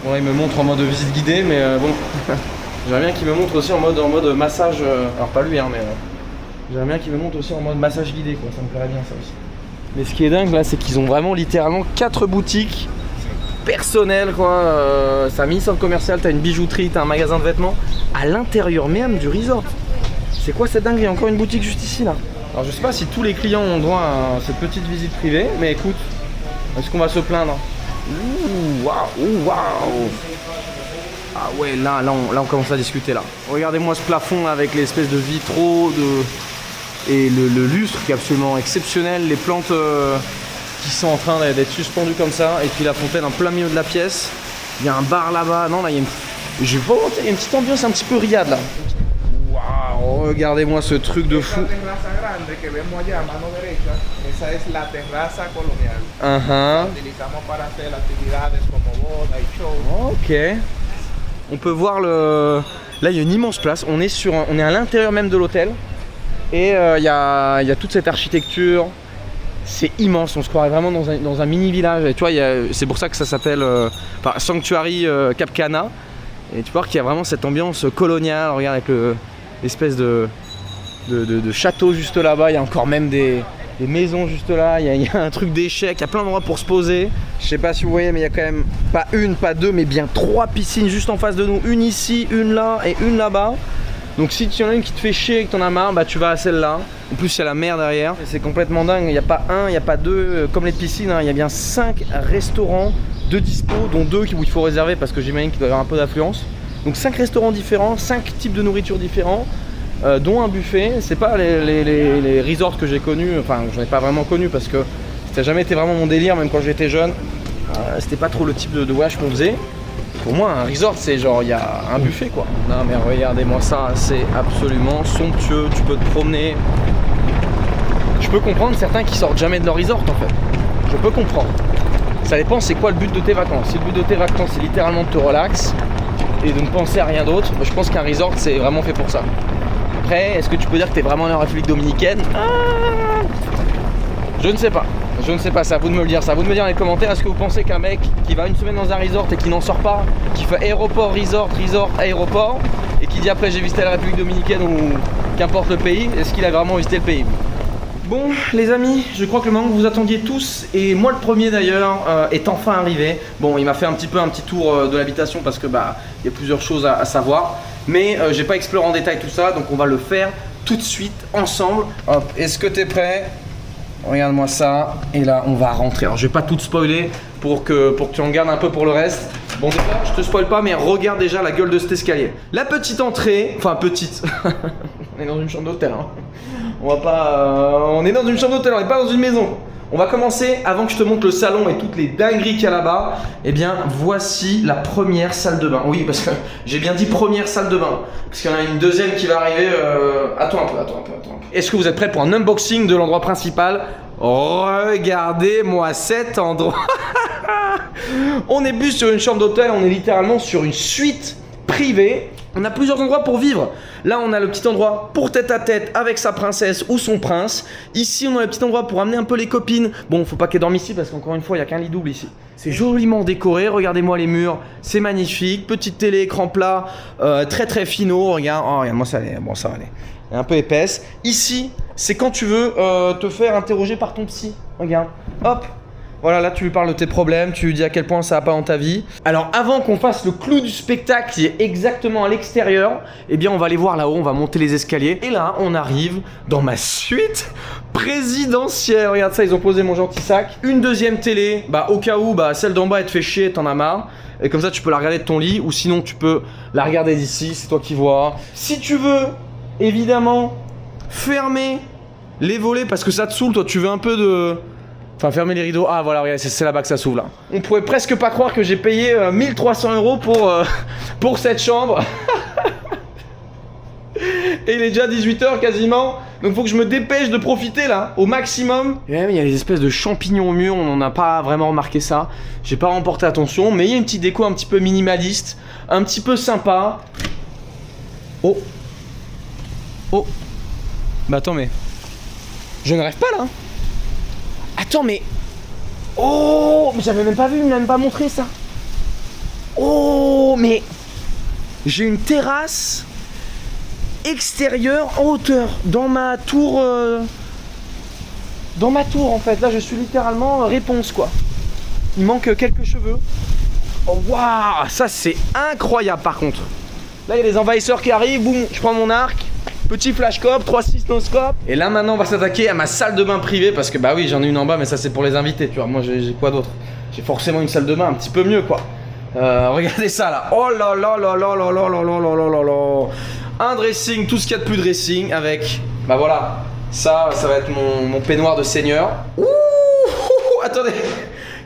Bon, là, il me montre en mode visite guidée, mais bon. J'aimerais bien qu'il me montre aussi en mode massage. Alors, pas lui, hein, mais. J'aimerais bien qu'il me montre aussi en mode massage guidé, quoi. Ça me plairait bien, ça aussi. Mais ce qui est dingue, là, c'est qu'ils ont vraiment littéralement 4 boutiques. Personnel quoi, c'est un mini centre commercial, t'as une bijouterie, t'as un magasin de vêtements à l'intérieur même du resort. C'est quoi cette dinguerie? Encore une boutique juste ici là. Alors je sais pas si tous les clients ont droit à cette petite visite privée, mais écoute, est-ce qu'on va se plaindre? Ouh, waouh. Ah ouais, là on commence à discuter là. Regardez-moi ce plafond là, avec l'espèce de vitraux et le lustre qui est absolument exceptionnel, les plantes qui sont en train d'être suspendus comme ça, et puis la fontaine en plein milieu de la pièce. Il y a un bar là-bas. Non, là il y a je vais pas mentir, il y a une petite ambiance un petit peu riade là. Waouh, regardez-moi ce truc de fou. Ok. On peut voir le. Là il y a une immense place. On est à l'intérieur même de l'hôtel. Et il y a toute cette architecture. C'est immense, on se croirait vraiment dans un mini village. Et tu vois, c'est pour ça que ça s'appelle Sanctuary Cap Cana. Et tu vois qu'il y a vraiment cette ambiance coloniale. Regarde avec l'espèce de château juste là-bas. Il y a encore même des maisons juste là. Il y a un truc d'échecs, il y a plein d'endroits pour se poser. Je sais pas si vous voyez, mais il y a quand même pas une, pas deux, mais bien 3 piscines juste en face de nous. Une ici, une là et une là-bas. Donc si tu en as une qui te fait chier et que t'en as marre, bah tu vas à celle-là. En plus il y a la mer derrière. C'est complètement dingue, il n'y a pas un, il n'y a pas deux, comme les piscines, hein. Il y a bien 5 restaurants de dispo, dont 2 où il faut réserver parce que j'imagine qu'il doit y avoir un peu d'affluence. Donc 5 restaurants différents, 5 types de nourriture différents, dont un buffet. C'est pas les resorts que j'ai connus, enfin j'en ai pas vraiment connu parce que ça n'a jamais été vraiment mon délire, même quand j'étais jeune. C'était pas trop le type de voyage qu'on faisait. Pour moi, un resort, c'est genre, il y a un buffet quoi. Non mais regardez-moi ça, c'est absolument somptueux, tu peux te promener. Je peux comprendre certains qui sortent jamais de leur resort en fait. Je peux comprendre. Ça dépend c'est quoi le but de tes vacances. Si le but de tes vacances c'est littéralement de te relaxer et de ne penser à rien d'autre, je pense qu'un resort c'est vraiment fait pour ça. Après, est-ce que tu peux dire que tu es vraiment en République Dominicaine? Je ne sais pas. Je ne sais pas, c'est à vous de me le dire. C'est à vous de me dire dans les commentaires, est-ce que vous pensez qu'un mec qui va une semaine dans un resort et qui n'en sort pas, qui fait aéroport, resort, aéroport, et qui dit après j'ai visité la République Dominicaine ou qu'importe le pays, est-ce qu'il a vraiment visité le pays? Bon les amis, je crois que le moment que vous attendiez tous, et moi le premier d'ailleurs, est enfin arrivé. Bon, il m'a fait un petit tour de l'habitation parce que bah il y a plusieurs choses à savoir. Mais j'ai pas exploré en détail tout ça, donc on va le faire tout de suite ensemble. Hop, est-ce que t'es prêt? Regarde-moi ça, et là on va rentrer. Alors je vais pas tout spoiler pour que tu en gardes un peu pour le reste. Bon déjà, je te spoil pas, mais regarde déjà la gueule de cet escalier. La petite entrée, enfin petite, on est dans une chambre d'hôtel, hein. On est dans une chambre d'hôtel, on n'est pas dans une maison. On va commencer, avant que je te montre le salon et toutes les dingueries qu'il y a là-bas. Eh bien, voici la première salle de bain. Oui, parce que j'ai bien dit première salle de bain. Parce qu'il y en a une deuxième qui va arriver. Attends un peu. Est-ce que vous êtes prêts pour un unboxing de l'endroit principal? Regardez-moi cet endroit. On n'est plus sur une chambre d'hôtel, on est littéralement sur une suite privée. On a plusieurs endroits pour vivre. Là, on a le petit endroit pour tête à tête avec sa princesse ou son prince. Ici, on a le petit endroit pour amener un peu les copines. Bon, faut pas qu'elles dorment ici parce qu'encore une fois, il n'y a qu'un lit double ici. C'est joliment décoré. Regardez-moi les murs. C'est magnifique. Petite télé, écran plat, très très finaux. Regarde, oh, regarde, moi ça allait. Bon, ça va aller. Elle est un peu épaisse. Ici, c'est quand tu veux te faire interroger par ton psy. Regarde. Hop. Voilà, là tu lui parles de tes problèmes, tu lui dis à quel point ça va pas dans ta vie. Alors avant qu'on fasse le clou du spectacle qui est exactement à l'extérieur, eh bien on va aller voir là-haut, on va monter les escaliers. Et là, on arrive dans ma suite présidentielle. Regarde ça, ils ont posé mon gentil sac. Une deuxième télé, bah au cas où celle d'en bas elle te fait chier, t'en as marre. Et comme ça tu peux la regarder de ton lit ou sinon tu peux la regarder d'ici, c'est toi qui vois. Si tu veux, évidemment, fermer les volets parce que ça te saoule, toi tu veux un peu de... Enfin, fermer les rideaux. Ah, voilà, regardez, c'est là-bas que ça s'ouvre, là. On pourrait presque pas croire que j'ai payé 1300 € pour cette chambre. Et il est déjà 18 h quasiment. Donc, faut que je me dépêche de profiter, là, au maximum. Et même, il y a des espèces de champignons au mur. On n'en a pas vraiment remarqué ça. J'ai pas vraiment porté attention. Mais il y a une petite déco un petit peu minimaliste. Un petit peu sympa. Oh. Oh. Bah, attends, mais... Je ne rêve pas, là. Attends, mais... Oh, mais j'avais même pas vu, il m'a même pas montré ça. Oh, mais... J'ai une terrasse extérieure en hauteur, dans ma tour... Dans ma tour, en fait. Là, je suis littéralement réponse, quoi. Il manque quelques cheveux. Oh, waouh, ça, c'est incroyable, par contre. Là, il y a des envahisseurs qui arrivent. Boum, je prends mon arc. Petit flashcope, 3-6 noscope. Et là maintenant on va s'attaquer à ma salle de bain privée. Parce que bah oui j'en ai une en bas mais ça c'est pour les invités. Tu vois moi j'ai quoi d'autre? J'ai forcément une salle de bain un petit peu mieux quoi. Regardez ça là. Oh là là là là là là là là là là là. Un dressing, tout ce qu'il y a de plus dressing avec. Bah voilà. Ça va être mon peignoir de seigneur. Ouh, attendez.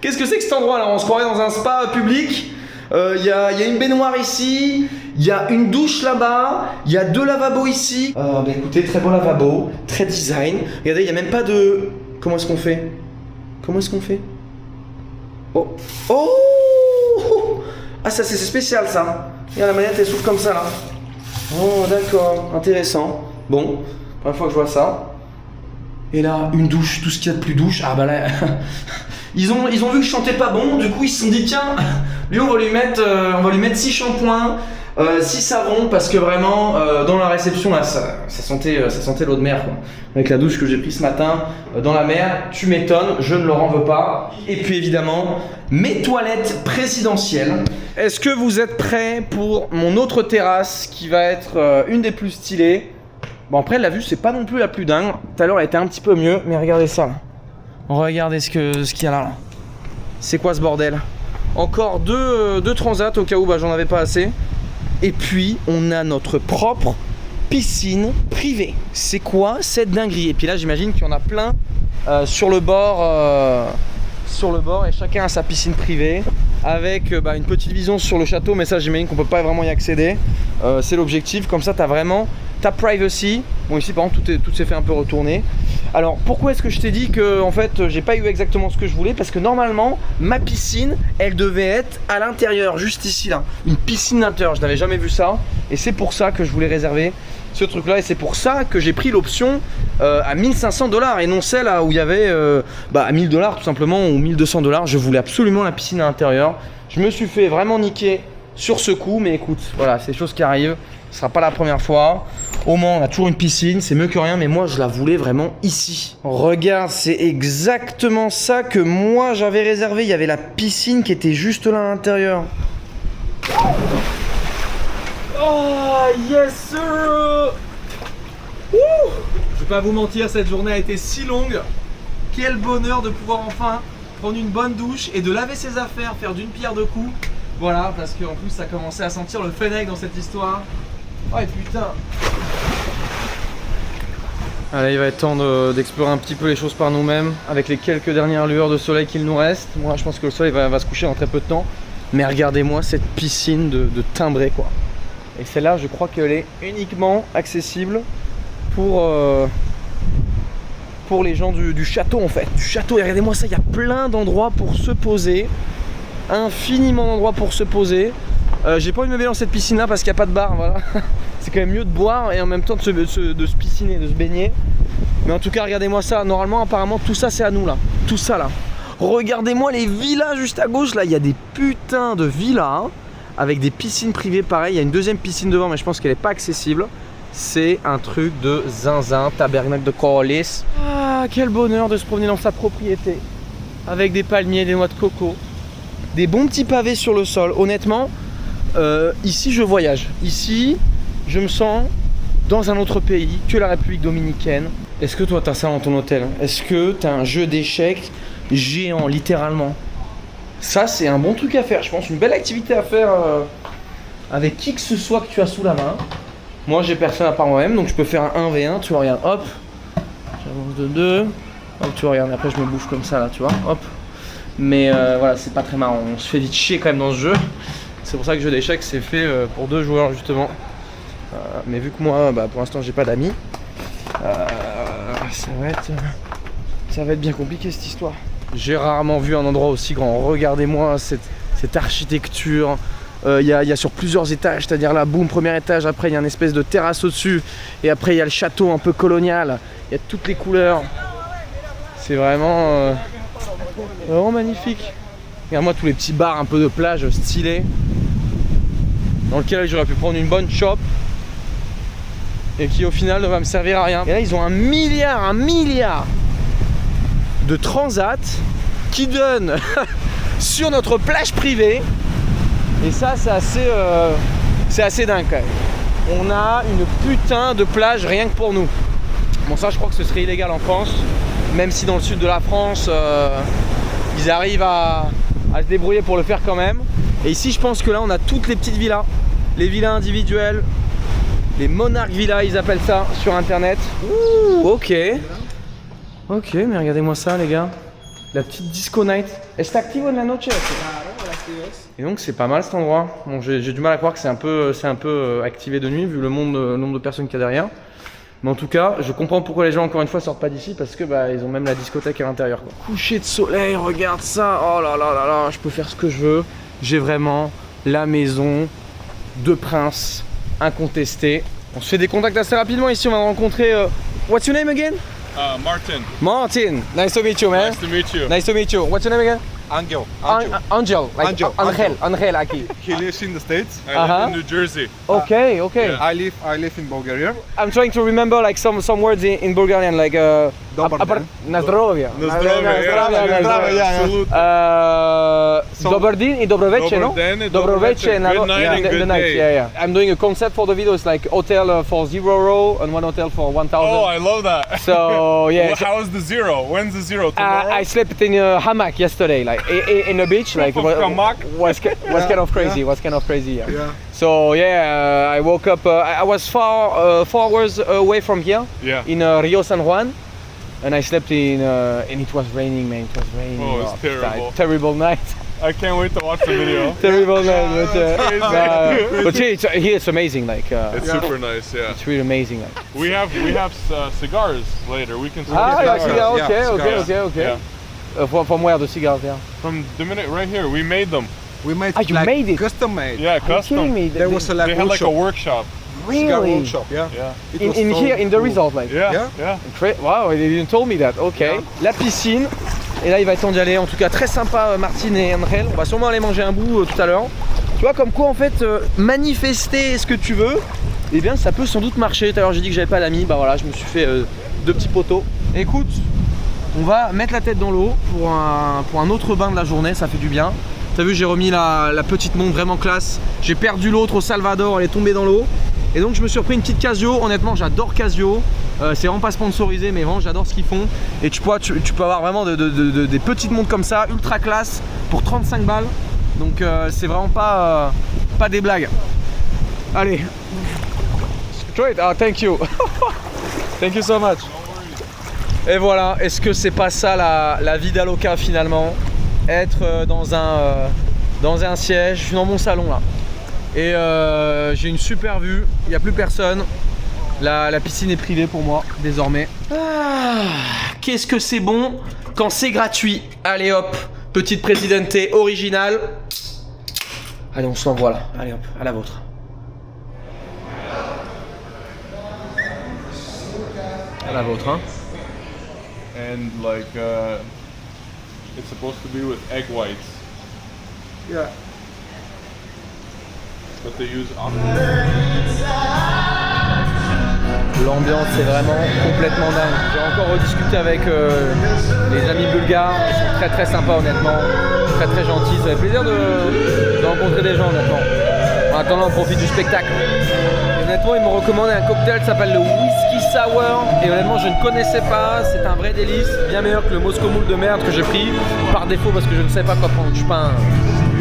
Qu'est-ce que c'est que cet endroit là? On se croirait dans un spa public. Y a une baignoire ici, il y a une douche là-bas, il y a 2 lavabos ici. Bah écoutez, très beau lavabo, très design. Regardez, il n'y a même pas de... Comment est-ce qu'on fait? Comment est-ce qu'on fait? Oh. Oh. Ah ça c'est spécial ça. Regarde la manette elle s'ouvre comme ça là. Oh d'accord, intéressant. Bon, première fois que je vois ça. Et là, une douche, tout ce qu'il y a de plus douche. Ah bah là... Ils ont vu que je chantais pas bon, du coup ils se sont dit tiens, lui on va lui mettre 6 shampoings, 6 savons parce que vraiment dans la réception là ça sentait l'eau de mer quoi. Avec la douche que j'ai prise ce matin dans la mer, tu m'étonnes, je ne leur en veux pas. Et puis évidemment mes toilettes présidentielles. Est-ce que vous êtes prêts pour mon autre terrasse qui va être une des plus stylées? Bon après la vue c'est pas non plus la plus dingue, tout à l'heure elle était un petit peu mieux, mais regardez ça là. Regardez ce qu'il y a là. C'est quoi ce bordel? Encore deux transats au cas où j'en avais pas assez. Et puis on a notre propre piscine privée. C'est quoi cette dinguerie? Et puis là j'imagine qu'il y en a plein sur le bord et chacun a sa piscine privée avec une petite vision sur le château, mais ça j'imagine qu'on peut pas vraiment y accéder. C'est l'objectif, comme ça t'as vraiment ta privacy. Bon ici par contre tout s'est fait un peu retourner. Alors pourquoi est-ce que je t'ai dit que en fait j'ai pas eu exactement ce que je voulais? Parce que normalement ma piscine elle devait être à l'intérieur, juste ici là. Une piscine d'intérieur, je n'avais jamais vu ça. Et c'est pour ça que je voulais réserver ce truc là. Et c'est pour ça que j'ai pris l'option à 1500 $ et non celle où il y avait à 1000 $ tout simplement ou 1200 $. Je voulais absolument la piscine à l'intérieur. Je me suis fait vraiment niquer sur ce coup, mais écoute, voilà, c'est des choses qui arrivent. Ce sera pas la première fois. Au moins on a toujours une piscine, c'est mieux que rien, mais moi je la voulais vraiment ici. Regarde, c'est exactement ça que moi j'avais réservé. Il y avait la piscine qui était juste là à l'intérieur. Oh yes sir. Ouh. Je vais pas vous mentir, cette journée a été si longue. Quel bonheur de pouvoir enfin prendre une bonne douche et de laver ses affaires, faire d'une pierre deux coups. Voilà, parce qu'en plus ça commençait à sentir le fennec dans cette histoire. Oh putain. Allez, il va être temps d'explorer un petit peu les choses par nous-mêmes avec les quelques dernières lueurs de soleil qu'il nous reste. Moi je pense que le soleil va se coucher dans très peu de temps. Mais regardez-moi cette piscine de timbré quoi. Et celle-là je crois qu'elle est uniquement accessible pour pour les gens du château en fait. Du château, et regardez-moi ça, il y a plein d'endroits pour se poser. Infiniment d'endroits pour se poser. J'ai pas envie de me baigner dans cette piscine là parce qu'il n'y a pas de bar, voilà. C'est quand même mieux de boire et en même temps de se pisciner, de se baigner. Mais en tout cas, regardez-moi ça. Normalement, apparemment, tout ça c'est à nous là. Tout ça là. Regardez-moi les villas juste à gauche là. Il y a des putains de villas hein, avec des piscines privées pareil. Il y a une deuxième piscine devant, mais je pense qu'elle n'est pas accessible. C'est un truc de zinzin, tabernacle de Corliss. Ah, quel bonheur de se promener dans sa propriété. Avec des palmiers, des noix de coco. Des bons petits pavés sur le sol. Honnêtement, ici je voyage. Ici, je me sens dans un autre pays que la République Dominicaine. Est-ce que toi, tu as ça dans ton hôtel? Est-ce que tu as un jeu d'échecs géant, littéralement? Ça, c'est un bon truc à faire. Je pense une belle activité à faire avec qui que ce soit que tu as sous la main. Moi j'ai personne à part moi-même, donc je peux faire un 1v1, tu vois, regarde, hop, j'avance de 2, hop, tu vois, regarde, après je me bouge comme ça là, tu vois, hop. Mais voilà, c'est pas très marrant, on se fait vite chier quand même dans ce jeu. C'est pour ça que le jeu d'échecs c'est fait pour 2 joueurs justement. Mais vu que moi, bah, pour l'instant j'ai pas d'amis, ça va être bien compliqué cette histoire. J'ai rarement vu un endroit aussi grand, regardez-moi cette architecture. Il y a sur plusieurs étages, c'est-à-dire là, boum, premier étage, après il y a une espèce de terrasse au-dessus, et après il y a le château un peu colonial, il y a toutes les couleurs. C'est vraiment magnifique. Regarde-moi tous les petits bars un peu de plage stylés, dans lequel j'aurais pu prendre une bonne chope, et qui au final ne va me servir à rien. Et là ils ont un milliard de transats qui donnent sur notre plage privée. Et ça c'est assez dingue quand même. On a une putain de plage rien que pour nous. Bon ça je crois que ce serait illégal en France. Même si dans le sud de la France ils arrivent à se débrouiller pour le faire quand même. Et ici je pense que là on a toutes les petites villas. Les villas individuelles. Les Monarch Villas ils appellent ça sur internet. Ouh, ok. Ok, mais regardez-moi ça les gars. La petite disco night. Est-ce activo en la noche? Et donc c'est pas mal cet endroit. Bon, j'ai du mal à croire que c'est un peu activé de nuit vu le nombre de personnes qu'il y a derrière. Mais en tout cas, je comprends pourquoi les gens encore une fois sortent pas d'ici parce que bah ils ont même la discothèque à l'intérieur. Coucher de soleil, regarde ça. Oh là là là là, je peux faire ce que je veux. J'ai vraiment la maison de prince incontestée. On se fait des contacts assez rapidement ici. On va rencontrer. What's your name again? Martin. Martin. Nice to meet you, man. Nice to meet you. Nice to meet you. What's your name again? Angel. Angel. Like Angel aquí. He lives in the States. I live in New Jersey. Okay. Yeah. I live in Bulgaria. I'm trying to remember like some words in Bulgarian like Nazdrovia. Dobar din I dobroveče, no? Dobroveče. Good night and good day. Yeah. I'm doing a concept for the video. It's like hotel for 0 euro and one hotel for 1,000. Oh, I love that. So yeah. Well, how is the 0? When's the 0? Tomorrow? I slept in a hammock yesterday, like in the beach. Like was kind of crazy. Was kind of crazy. Yeah. So yeah, I woke up. I was 4 hours away from here. Yeah. In Rio San Juan. And I slept in, and it was raining, man. It was raining. Oh, it's terrible. Terrible night. I can't wait to watch the video. Terrible night, but here it's amazing. Like it's super nice, yeah. It's really amazing. Like. We have cigars later. We can smoke cigars. cigars. Okay. From where the cigars? Yeah. From Dominic, right here. We made them. We made. You made it. Custom made. Yeah, custom. There was they had like a workshop. Really? Workshop, yeah. In here, in the resort, like. Yeah. Wow, they didn't tell me that. Okay. Yeah. La piscine. Et là, il va être temps d'y aller. En tout cas, très sympa, Martin et Angel. On va sûrement aller manger un bout tout à l'heure. Tu vois, comme quoi, en fait, manifester ce que tu veux, eh bien, ça peut sans doute marcher. Tout à l'heure, j'ai dit que j'avais pas d'amis. Bah voilà, je me suis fait 2 petits poteaux. Écoute, on va mettre la tête dans l'eau pour un autre bain de la journée. Ça fait du bien. T'as vu, j'ai remis la petite montre vraiment classe. J'ai perdu l'autre au Salvador. Elle est tombée dans l'eau. Et donc je me suis repris une petite Casio. Honnêtement j'adore Casio, c'est vraiment pas sponsorisé mais vraiment j'adore ce qu'ils font. Et tu peux avoir vraiment des petites montres comme ça, ultra classe, pour 35 balles. Donc c'est vraiment pas des blagues. Allez. Straight, thank you. Thank you so much. Et voilà, est-ce que c'est pas ça la vie d'Aloca finalement? Être dans un siège, je suis dans mon salon là. Et j'ai une super vue, il n'y a plus personne. La piscine est privée pour moi désormais. qu'est-ce que c'est bon quand c'est gratuit. Allez hop, petite Presidente originale. Allez, on se l'envoie là. Allez hop, à la vôtre. À la vôtre, hein. And like it's supposed to be with egg whites. Yeah. But they use L'ambiance est vraiment complètement dingue. J'ai encore rediscuté avec les amis bulgares, ils sont très très sympas honnêtement, très très gentils, ça fait plaisir de rencontrer des gens honnêtement. En attendant on profite du spectacle. Et honnêtement ils m'ont recommandé un cocktail qui s'appelle le Whisky Sour et honnêtement je ne connaissais pas, c'est un vrai délice, bien meilleur que le Moscow Mule de merde que j'ai pris par défaut parce que je ne sais pas quoi prendre, je suis pas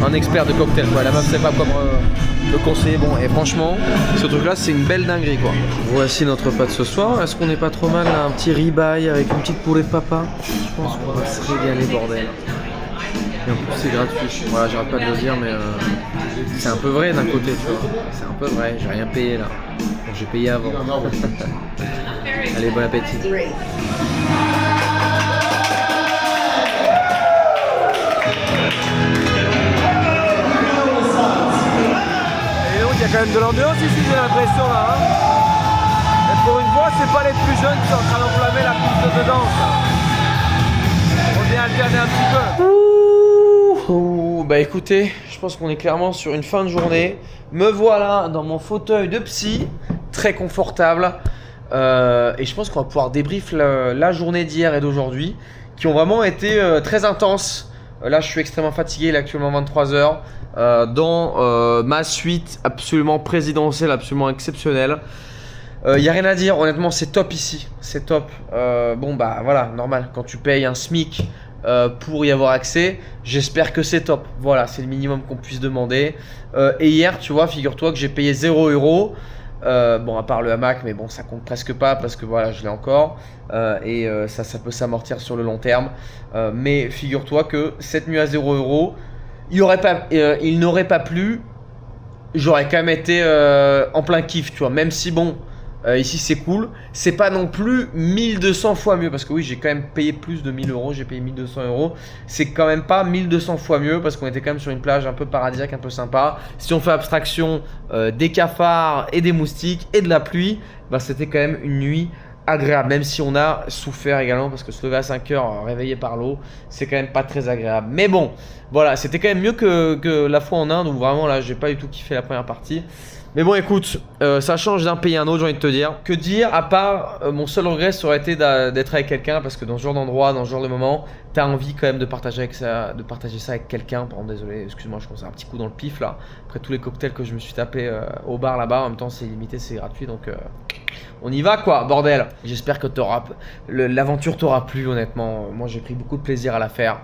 un expert de cocktail quoi, la meuf sait pas quoi le conseiller, bon et franchement ce truc là c'est une belle dinguerie quoi. Voici notre repas de ce soir, est-ce qu'on n'est pas trop mal là, un petit ribeye avec une petite poulet de papa, je pense qu'on va se régaler bordel. Et en plus c'est gratuit, voilà j'arrête pas de le dire mais c'est un peu vrai d'un côté tu vois, c'est un peu vrai, j'ai rien payé là, bon, j'ai payé avant. Allez bon appétit. Il y a quand même de l'ambiance ici, j'ai l'impression là. Hein. Et pour une fois, c'est pas les plus jeunes qui sont en train d'enflammer la piste de danse. On vient alterner un petit peu. Ouh, bah écoutez, je pense qu'on est clairement sur une fin de journée. Me voilà dans mon fauteuil de psy, très confortable. Et je pense qu'on va pouvoir débrief la journée d'hier et d'aujourd'hui, qui ont vraiment été très intenses. Là, je suis extrêmement fatigué, il est actuellement 23 h. Dans ma suite absolument présidentielle, absolument exceptionnelle. Y a rien à dire, honnêtement c'est top ici, c'est top. Bon bah voilà, normal, quand tu payes un SMIC pour y avoir accès, j'espère que c'est top. Voilà, c'est le minimum qu'on puisse demander. Et hier, tu vois, figure-toi que j'ai payé 0 €. Bon, à part le hamac, mais bon, ça compte presque pas parce que voilà, je l'ai encore. Et ça peut s'amortir sur le long terme. Mais figure-toi que cette nuit à 0 €, il n'aurait pas plu, j'aurais quand même été en plein kiff, tu vois, même si bon, ici c'est cool, c'est pas non plus 1200 fois mieux, parce que oui j'ai quand même payé plus de 1000 €, j'ai payé 1200 €, c'est quand même pas 1200 fois mieux, parce qu'on était quand même sur une plage un peu paradisiaque, un peu sympa. Si on fait abstraction des cafards et des moustiques et de la pluie, bah c'était quand même une nuit agréable, même si on a souffert également parce que se lever à 5 h réveillé par l'eau, c'est quand même pas très agréable. Mais bon, voilà, c'était quand même mieux que la fois en Inde où vraiment là j'ai pas du tout kiffé la première partie. Mais bon écoute, ça change d'un pays à un autre, j'ai envie de te dire. Que dire à part mon seul regret ça aurait été d'être avec quelqu'un, parce que dans ce genre d'endroit, dans ce genre de moment, t'as envie quand même de partager ça avec quelqu'un. Pardon, désolé, excuse-moi, je commence un petit coup dans le pif là. Après tous les cocktails que je me suis tapé au bar là-bas, en même temps c'est illimité, c'est gratuit, donc on y va quoi, bordel. J'espère que l'aventure t'aura plu honnêtement. Moi j'ai pris beaucoup de plaisir à la faire.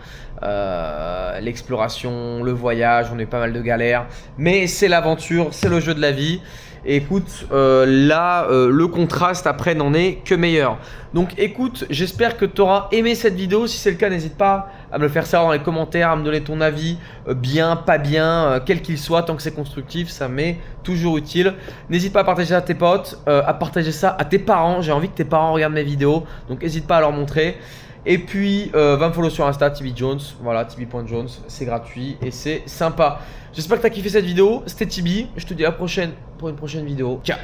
L'exploration, le voyage, on a eu pas mal de galères, mais c'est l'aventure, c'est le jeu de la vie. Et écoute, là, le contraste après n'en est que meilleur. Donc écoute, j'espère que tu auras aimé cette vidéo. Si c'est le cas, n'hésite pas à me le faire savoir dans les commentaires, à me donner ton avis, bien, pas bien, quel qu'il soit, tant que c'est constructif, ça m'est toujours utile. N'hésite pas à partager ça à tes potes, à partager ça à tes parents. J'ai envie que tes parents regardent mes vidéos, donc n'hésite pas à leur montrer. Et puis va me follow sur Insta, TB Jones, voilà, tb.jones, c'est gratuit et c'est sympa. J'espère que tu as kiffé cette vidéo, c'était Tibi, je te dis à la prochaine pour une prochaine vidéo. Ciao.